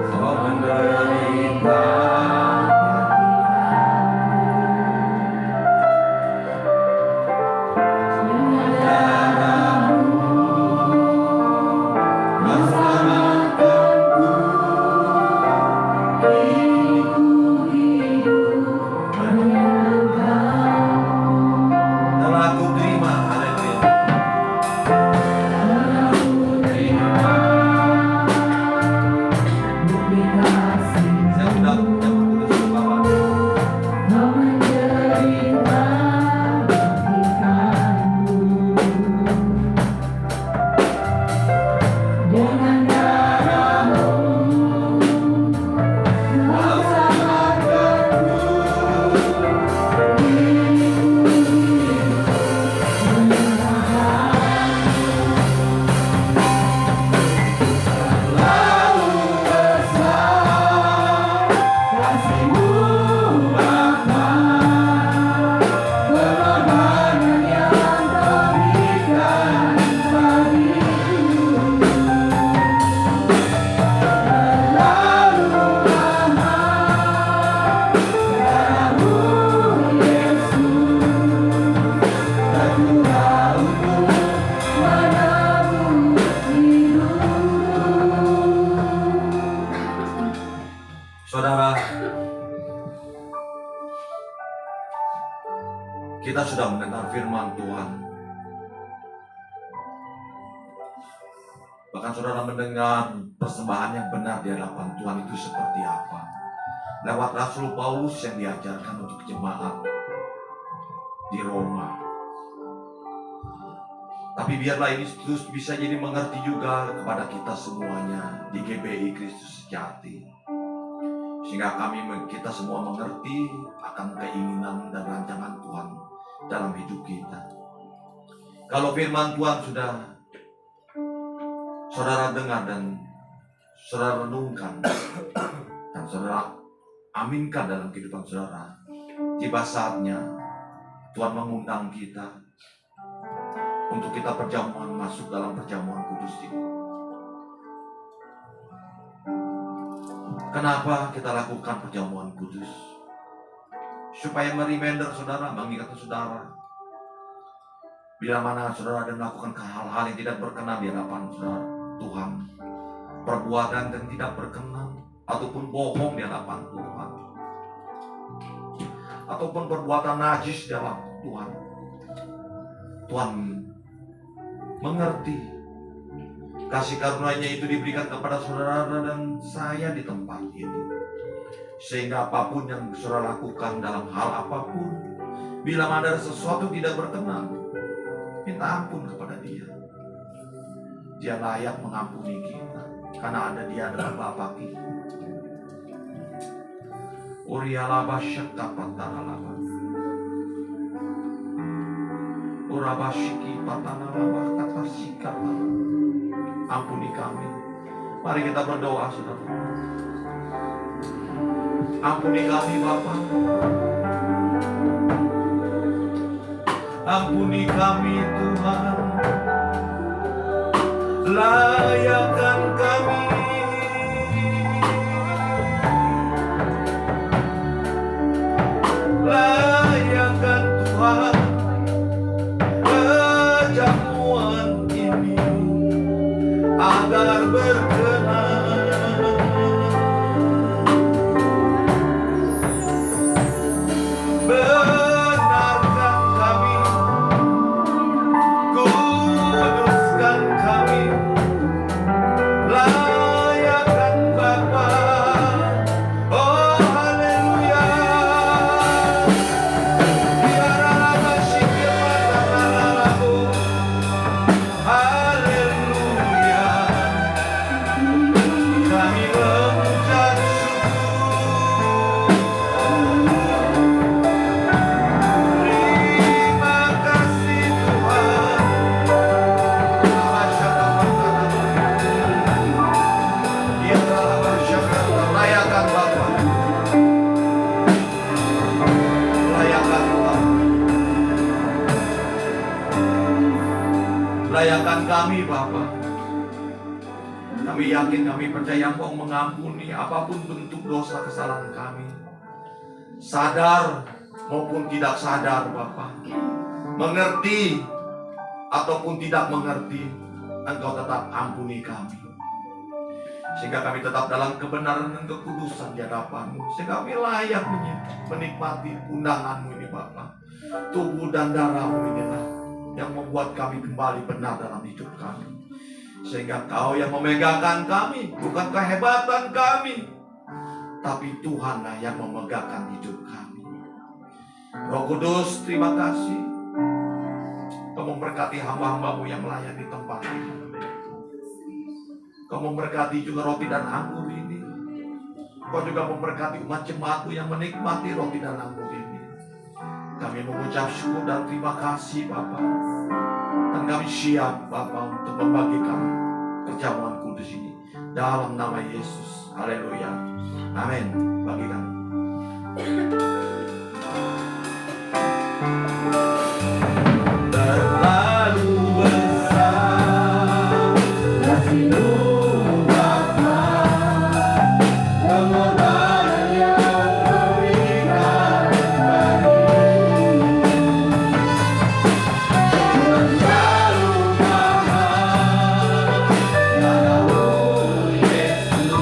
kau menderita darahmu menselamatkanku, hidupku hidup telah aku terima. Haleluya. Saya undang kudus ke bawah. Saudara, kita sudah mendengar firman Tuhan. Bahkan saudara mendengar persembahan yang benar di hadapan Tuhan itu seperti apa. Lewat Rasul Paulus yang diajarkan untuk jemaat di Roma. Tapi biarlah ini terus bisa jadi mengerti juga kepada kita semuanya di GBI Kristus Sejati. Sehingga kita semua mengerti akan keinginan dan rancangan Tuhan dalam hidup kita. Kalau firman Tuhan sudah saudara dengar dan saudara renungkan dan saudara aminkan dalam kehidupan saudara, tiba saatnya Tuhan mengundang kita untuk kita perjamuan, masuk dalam perjamuan kudus ini. Kenapa kita lakukan perjamuan kudus? Supaya mereminder saudara, mengingatkan saudara, bila mana saudara ada melakukan hal-hal yang tidak berkenan di hadapan saudara Tuhan, perbuatan yang tidak berkenan, ataupun bohong di hadapan Tuhan, ataupun perbuatan najis di hadapan Tuhan, Tuhan mengerti. Kasih karunia-Nya itu diberikan kepada saudara dan saya di tempat ini, sehingga apapun yang saudara lakukan dalam hal apapun, bila ada sesuatu tidak berkenan, minta ampun kepada Dia. Dia layak mengampuni kita, karena ada Dia adalah Bapa kita. Urialaba syakapatalalaba, urabashiki patanalaba kata sikapala. Ampuni kami. Mari kita berdoa, saudara. Ampuni kami, Bapa. Ampuni kami, Tuhan. Layakkan kami. Layakkan Tuhan perjamuan ini agar berkenan. Benarkan kami, kuduskan kami, layakkan Bapa. Oh haleluya. Biarlah syukur matalalahu. Haleluya. Kami mengucap terima kasih Tuhan. Layakkan Bapa, layakkan Tuhan, layakkan kami Bapa. Kami yakin, kami percaya Engkau mengampuni apapun bentuk dosa kesalahan kami, sadar maupun tidak sadar Bapa, mengerti ataupun tidak mengerti, Engkau tetap ampuni kami, sehingga kami tetap dalam kebenaran dan kekudusan di hadapan-Mu, sehingga kami layak menikmati undangan-Mu ini Bapa. Tubuh dan darah-Mu inilah yang membuat kami kembali benar dalam hidup kami, sehingga Kau yang memegangkan kami, bukan kehebatan kami, tapi Tuhanlah yang memegangkan hidup kami. Roh Kudus, terima kasih. Kau memberkati hamba-hamba-Mu yang melayani tempat ini. Kau memberkati juga roti dan anggur ini. Kau juga memberkati umat jemaat-Mu yang menikmati roti dan anggur ini. Kami mengucap syukur dan terima kasih Bapa. Dan kami siap Bapa untuk membagikan perjamuan kudus ini dalam nama Yesus. Haleluya. Amin. Bagi kami. Terlalu besar kasih-Mu Bapa, pengorbanan yang Kau berikan bagi terlalu mahal darah-Mu Yesus.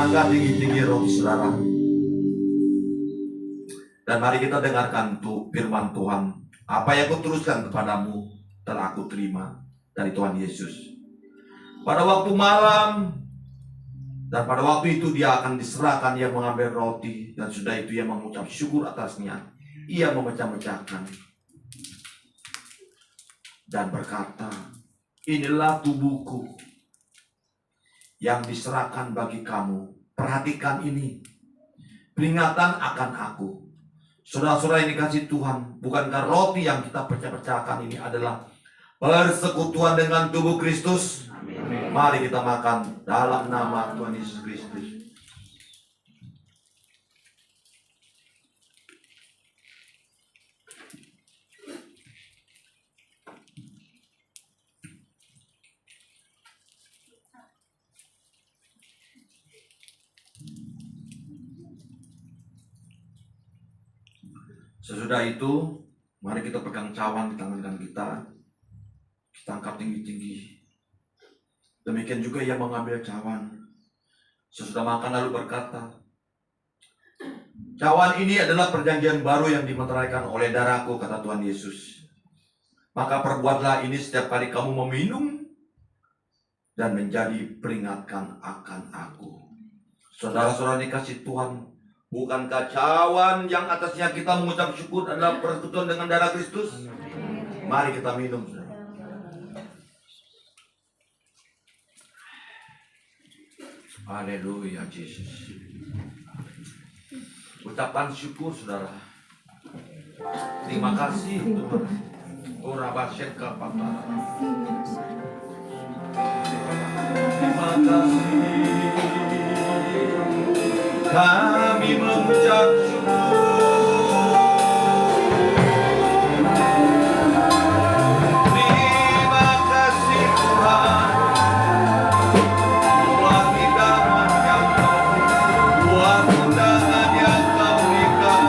angkat tinggi-tinggi roh saudara. Dan mari kita dengarkan firman Tuhan. Apa yang kuteruskan kepadamu telah aku terima dari Tuhan Yesus. Pada waktu malam dan pada waktu itu dia akan diserahkan, ia mengambil roti dan sudah itu ia mengucap syukur atasnya. Ia memecah-mecahkan dan berkata, inilah tubuhku yang diserahkan bagi kamu. Perhatikan ini, peringatan akan aku. Saudara-saudara yang dikasih Tuhan, bukankah roti yang kita pecah-pecahkan ini adalah persekutuan dengan tubuh Kristus? Amin. Mari kita makan dalam nama Tuhan Yesus Kristus. Sesudah itu, mari kita pegang cawan di tangan kanan kita. Kita angkat tinggi-tinggi. Demikian juga ia mengambil cawan. Sesudah makan lalu berkata, cawan ini adalah perjanjian baru yang dimeteraikan oleh darahku, kata Tuhan Yesus. Maka perbuatlah ini setiap kali kamu meminum dan menjadi peringatkan akan aku. Saudara-saudara dikasih Tuhan, bukankah cawan yang atasnya kita mengucap syukur adalah persekutuan dengan darah Kristus? Mari kita minum. Haleluya Yesus. Ucapkan syukur saudara. Terima kasih Tuhan. Ora basyeka papa. Terima kasih. Kami mengucap syukur. Terima kasih Tuhan. Buat hidangan yang Kau, buat undangan yang Kau berikan.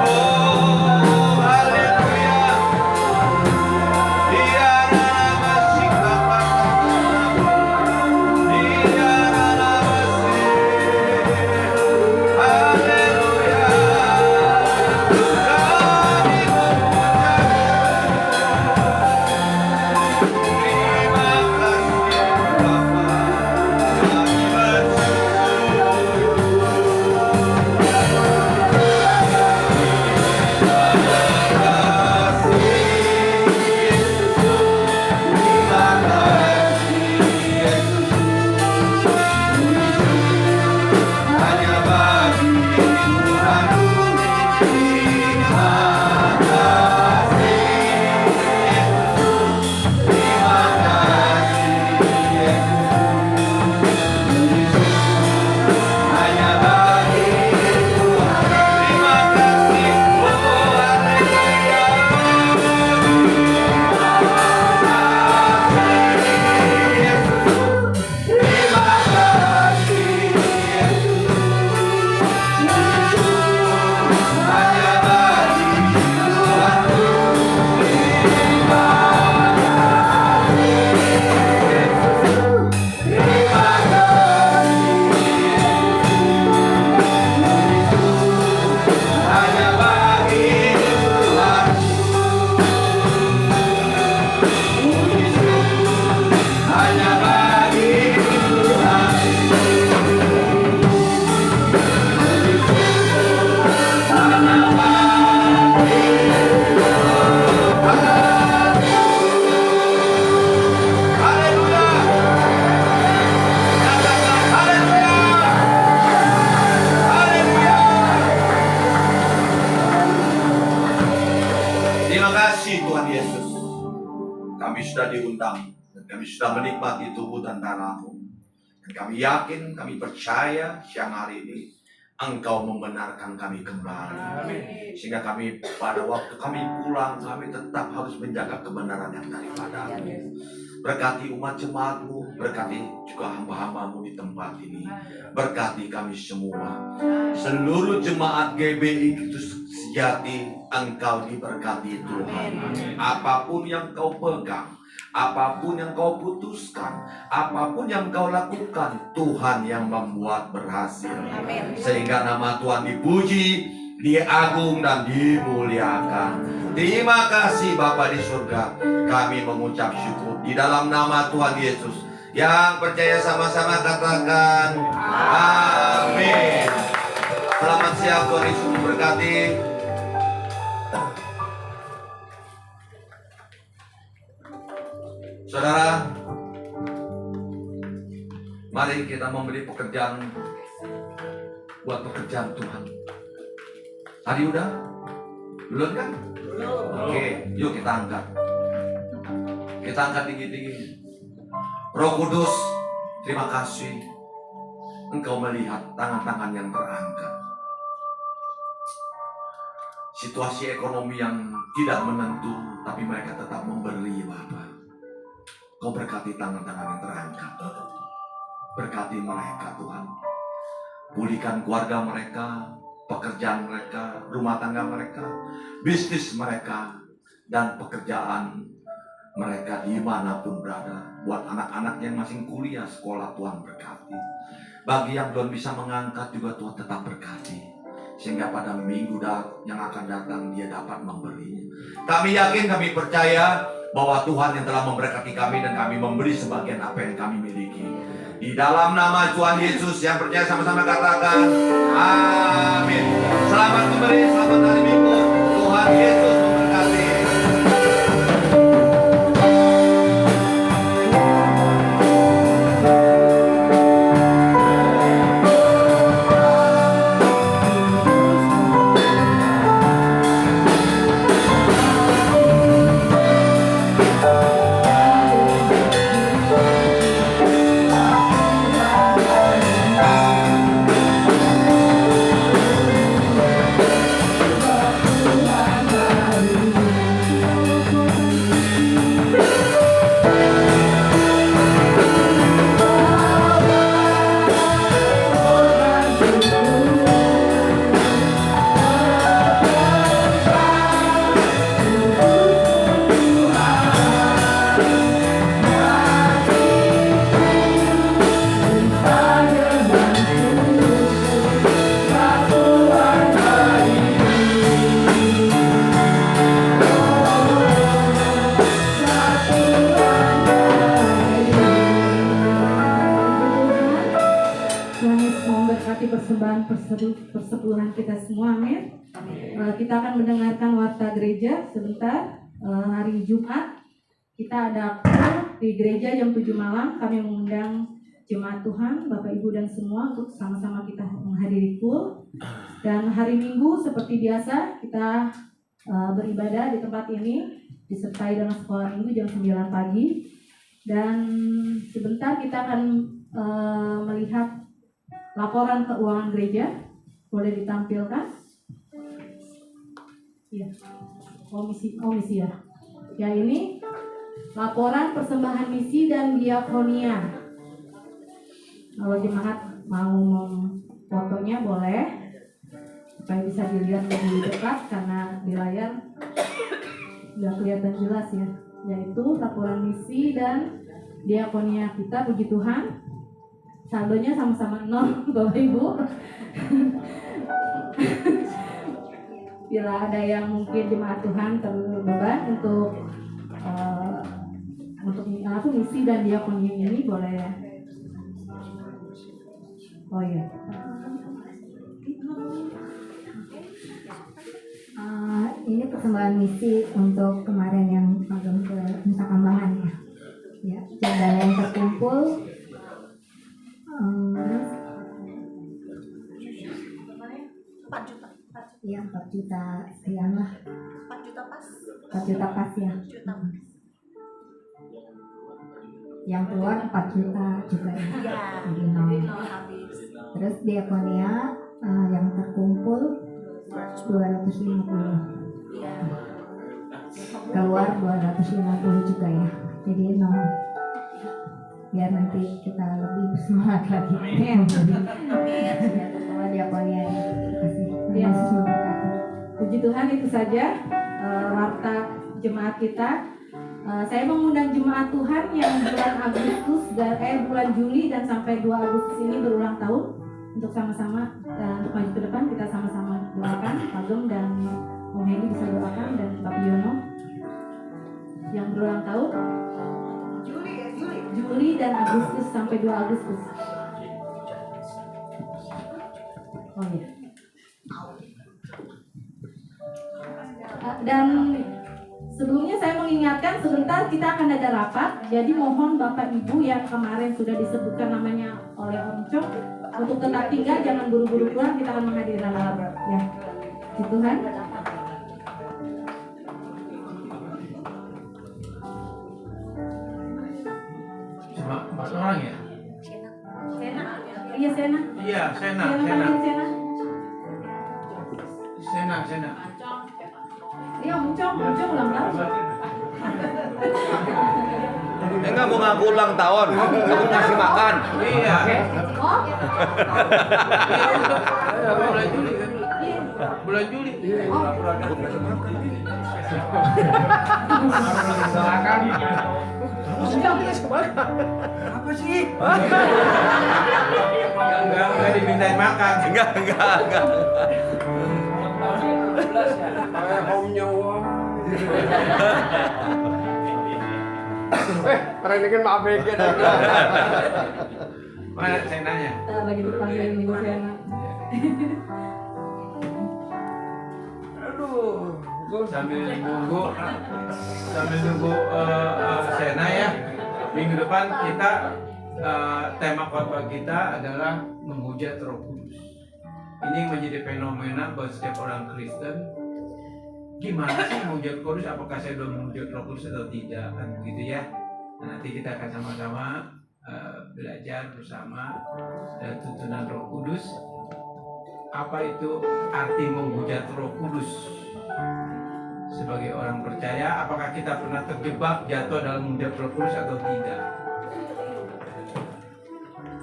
Oh, haleluya. Tiada masih kapan. Sudah diundang dan kami sudah menikmati tubuh dan darah-Mu. Dan kami yakin, kami percaya siang hari ini Engkau membenarkan kami kembali. Sehingga kami pada waktu kami pulang, kami tetap harus menjaga kebenaran yang daripada-Mu. Berkati umat jemaat-Mu, berkati juga hamba-hamba-Mu di tempat ini. Berkati kami semua. Seluruh jemaat GBI Kristus Sejati, Engkau diberkati Tuhan. Apapun yang Kau pegang, Apapun yang kau putuskan, apapun yang kau lakukan, Tuhan yang membuat berhasil. Sehingga nama Tuhan dipuji, diagung, dan dimuliakan. Terima kasih Bapa di surga. Kami mengucap syukur di dalam nama Tuhan Yesus. Yang percaya sama-sama katakan amin. Selamat siang, Tuhan Yesus memberkati. Saudara, mari kita memberi pekerjaan buat pekerjaan Tuhan. Tadi udah? Belum kan? Oke, yuk kita angkat. Kita angkat tinggi-tinggi. Roh Kudus, terima kasih Engkau melihat tangan-tangan yang terangkat. Situasi ekonomi yang tidak menentu, tapi mereka tetap memberi, Bapa. Kau berkati tangan-tangan yang terangkat. Berkati mereka, Tuhan. Pulihkan keluarga mereka, pekerjaan mereka, rumah tangga mereka, bisnis mereka, dan pekerjaan mereka dimanapun berada. Buat anak-anak yang masih kuliah, sekolah, Tuhan berkati. Bagi yang belum bisa mengangkat juga Tuhan tetap berkati. Sehingga pada minggu yang akan datang dia dapat memberinya. Kami yakin, kami percaya bahwa Tuhan yang telah memberkati kami dan kami memberi sebagian apa yang kami miliki. Di dalam nama Tuhan Yesus, yang percaya sama-sama katakan amin. Selamat memberi, selamat hari Minggu. Tuhan Yesus memberkati. Persepuluhan kita semua, amin. Kita akan mendengarkan warta gereja sebentar. Hari Jumat kita ada di gereja jam 7 malam. Kami mengundang jemaat Tuhan, Bapak Ibu dan semua untuk sama-sama kita menghadiri kul. Dan hari Minggu seperti biasa kita beribadah di tempat ini disertai dengan sekolah Minggu jam 9 pagi. Dan sebentar kita akan melihat laporan keuangan gereja. Boleh ditampilkan? Ya. Misi ya. Ya, ini laporan persembahan misi dan diakonia. Kalau jemaat mau fotonya boleh, supaya bisa dilihat lebih dekat karena di layar nggak kelihatan jelas ya. Yaitu laporan misi dan diakonia kita, puji Tuhan. Saldonya sama-sama 0, Bapak Ibu. Bila ada yang mungkin jemaat Tuhan terbeban untuk misi dan diakonia ini boleh. Oh iya. Ini persembahan misi untuk kemarin yang magang ke Nusa Kambangan ya. Ya, dana yang terkumpul 4 juta. ya 4 juta sekian lah. 4 juta pas. 4 juta pas ya. 4 juta. Yang keluar 4 juta juga ya. Iya. Jadi Jadi 0. 0 habis. Terus diakonia yang terkumpul 250. Iya. Keluar 250 juga ya. Jadi 0. Biar nanti kita lebih bersemangat lagi. Amin. Kalau diakonia kasih Ya. Yesus memberkati. Puji Tuhan, itu saja warta jemaat kita. Saya mengundang jemaat Tuhan yang bulan Juli dan sampai 2 Agustus ini berulang tahun untuk sama-sama untuk maju ke depan kita sama-sama doakan. Pak Gem dan Om Hedi bisa doakan dan Pak Yono yang berulang tahun Juli dan Agustus sampai 2 Agustus. Oh iya. Dan sebelumnya saya mengingatkan sebentar kita akan ada rapat. Jadi mohon Bapak Ibu yang kemarin sudah disebutkan namanya oleh Om Cok untuk tetap tinggal, jangan buru-buru pulang, kita akan menghadiri rapat. Ya, puji Tuhan. Cuma 4 orang ya? Sena. Iya Sena. Iya, Sena. Panggil Sena. Sena. Iya Om Cok ulang tahun. Enggak mau ngaku ulang tahun, kamu ngasih makan. Iya. Oh, Bulan Juli kan? Bulan Juli. Silakan. Apa sih? Enggak dimintain makan. Enggak. Karena ini kan maaf ya. Mana Senanya? lagi dipanggil Minggu Sena. Sambil nunggu Sena ya. Minggu depan kita tema khotbah kita adalah menghujat Roh Kudus. Ini menjadi fenomena buat setiap orang Kristen. Gimana sih menghujat Roh Kudus? Apakah saya sudah menghujat Roh Kudus atau tidak? Kan begitu ya. Nah, nanti kita akan sama-sama belajar bersama tuntunan Roh Kudus. Apa itu arti menghujat Roh Kudus? Sebagai orang percaya, apakah kita pernah terjebak jatuh dalam menghujat Roh Kudus atau tidak?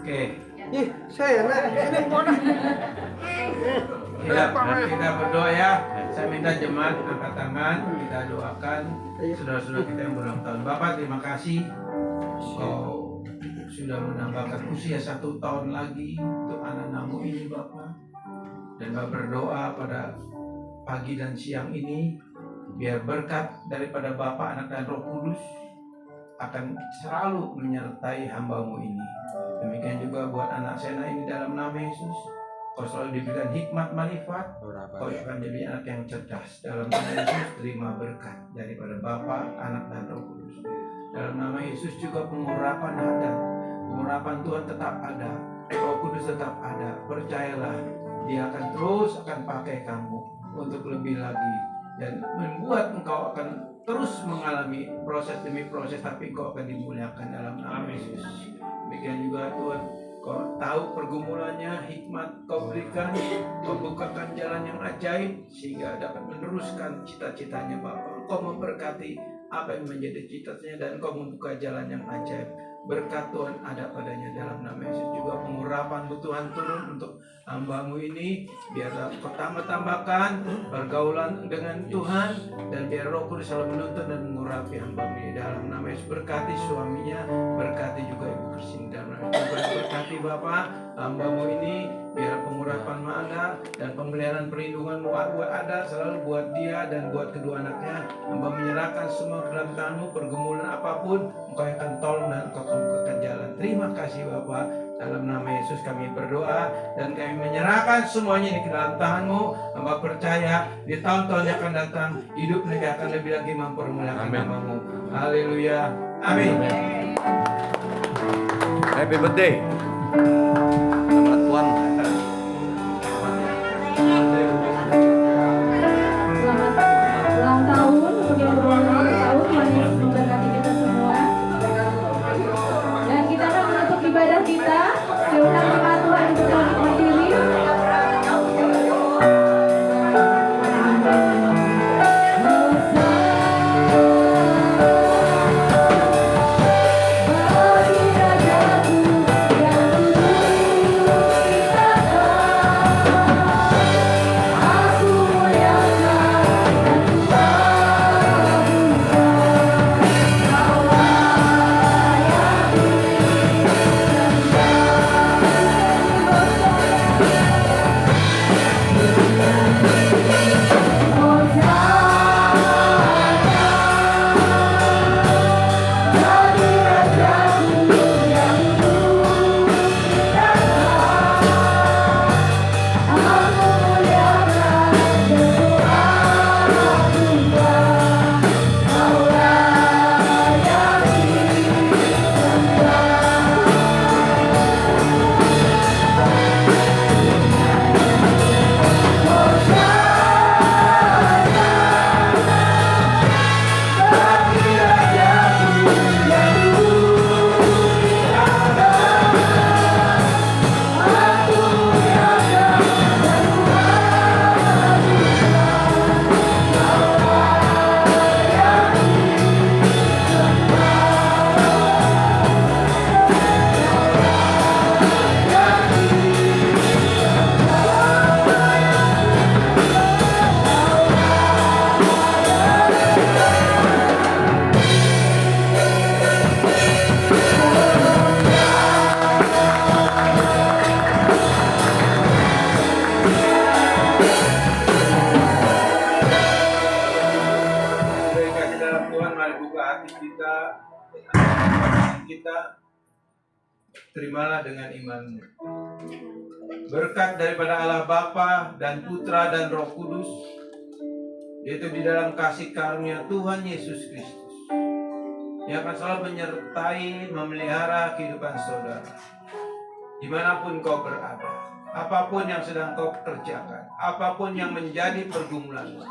Oke. Ih, saya sini mana? Kita berdoa ya. Saya minta jemaat angkat tangan, kita doakan saudara-saudara kita yang berulang tahun. Bapak, terima kasih Kau sudah menambahkan usia 1 tahun lagi untuk anak-anakmu ini Bapak. Dan Bapak berdoa pada pagi dan siang ini, biar berkat daripada Bapa, Anak dan Roh Kudus akan selalu menyertai hamba-Mu ini. Demikian juga buat anak Sena ini dalam nama Yesus. Kau selalu diberikan hikmat manfaat. Kau akan jadi anak yang cerdas. Dalam nama Yesus terima berkat daripada Bapa, Anak dan Roh Kudus. Dalam nama Yesus juga pengurapan ada. Pengurapan Tuhan tetap ada. Roh Kudus tetap ada. Percayalah, Dia akan pakai kamu untuk lebih lagi dan membuat engkau akan terus mengalami proses demi proses, tapi engkau akan dimuliakan dalam nama Yesus. Demikian juga Tuhan, kau tahu pergumulannya, hikmat kau berikan, kau bukakan jalan yang ajaib sehingga dapat meneruskan cita-citanya Bapa. Kau memberkati apa yang menjadi cita-citanya dan kau membuka jalan yang ajaib. Berkat Tuhan ada padanya dalam nama Yesus. Juga pengurapan Tuhan turun untuk hamba-Mu ini, biarlah kau tambahkan pergaulan dengan Tuhan, dan biar Roh Kudus selalu menuntun dan mengurapi hamba-Mu ini dalam nama Yesus. Berkati suaminya, berkati juga Ibu Kristin dalam nama Yesus. Berkati Bapak hamba-Mu ini, biar pengurapan ada dan pemeliharaan perlindungan-Mu ada selalu buat dia dan buat kedua anaknya. Hamba menyerahkan semua ke dalam tangan-Mu, pergumulan apapun Engkau akan tolong dan Engkau akan bukakan jalan. Terima kasih Bapak. Dalam nama Yesus kami berdoa dan kami menyerahkan semuanya ini ke dalam tangan-Mu. Hamba percaya di tahun-tahun yang akan datang hidup mereka akan lebih lagi mempermuliakan nama-Mu. Haleluya. Amin. Happy birthday. Selamat Tuhan. Selamat ulang tahun untuk yang berulang tahun. Tuhan Yesus memberkati kita semua. Dan kita akan menutup ibadah kita. Silakan jemaat Tuhan untuk berdiri. Bagi rajaku yang kita, terimalah dengan imanmu. Berkat daripada Allah Bapa dan Putra dan Roh Kudus, yaitu di dalam kasih karunia Tuhan Yesus Kristus, yang akan selalu menyertai, memelihara kehidupan saudara, dimanapun kau berada, apapun yang sedang kau kerjakan, apapun yang menjadi pergumulanmu,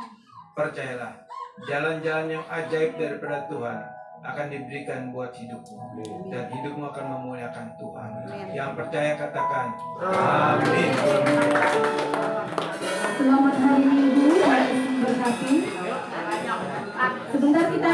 percayalah, jalan-jalan yang ajaib daripada Tuhan akan diberikan buat hidupmu, dan hidupmu akan memuliakan Tuhan. Yang percaya katakan, amin.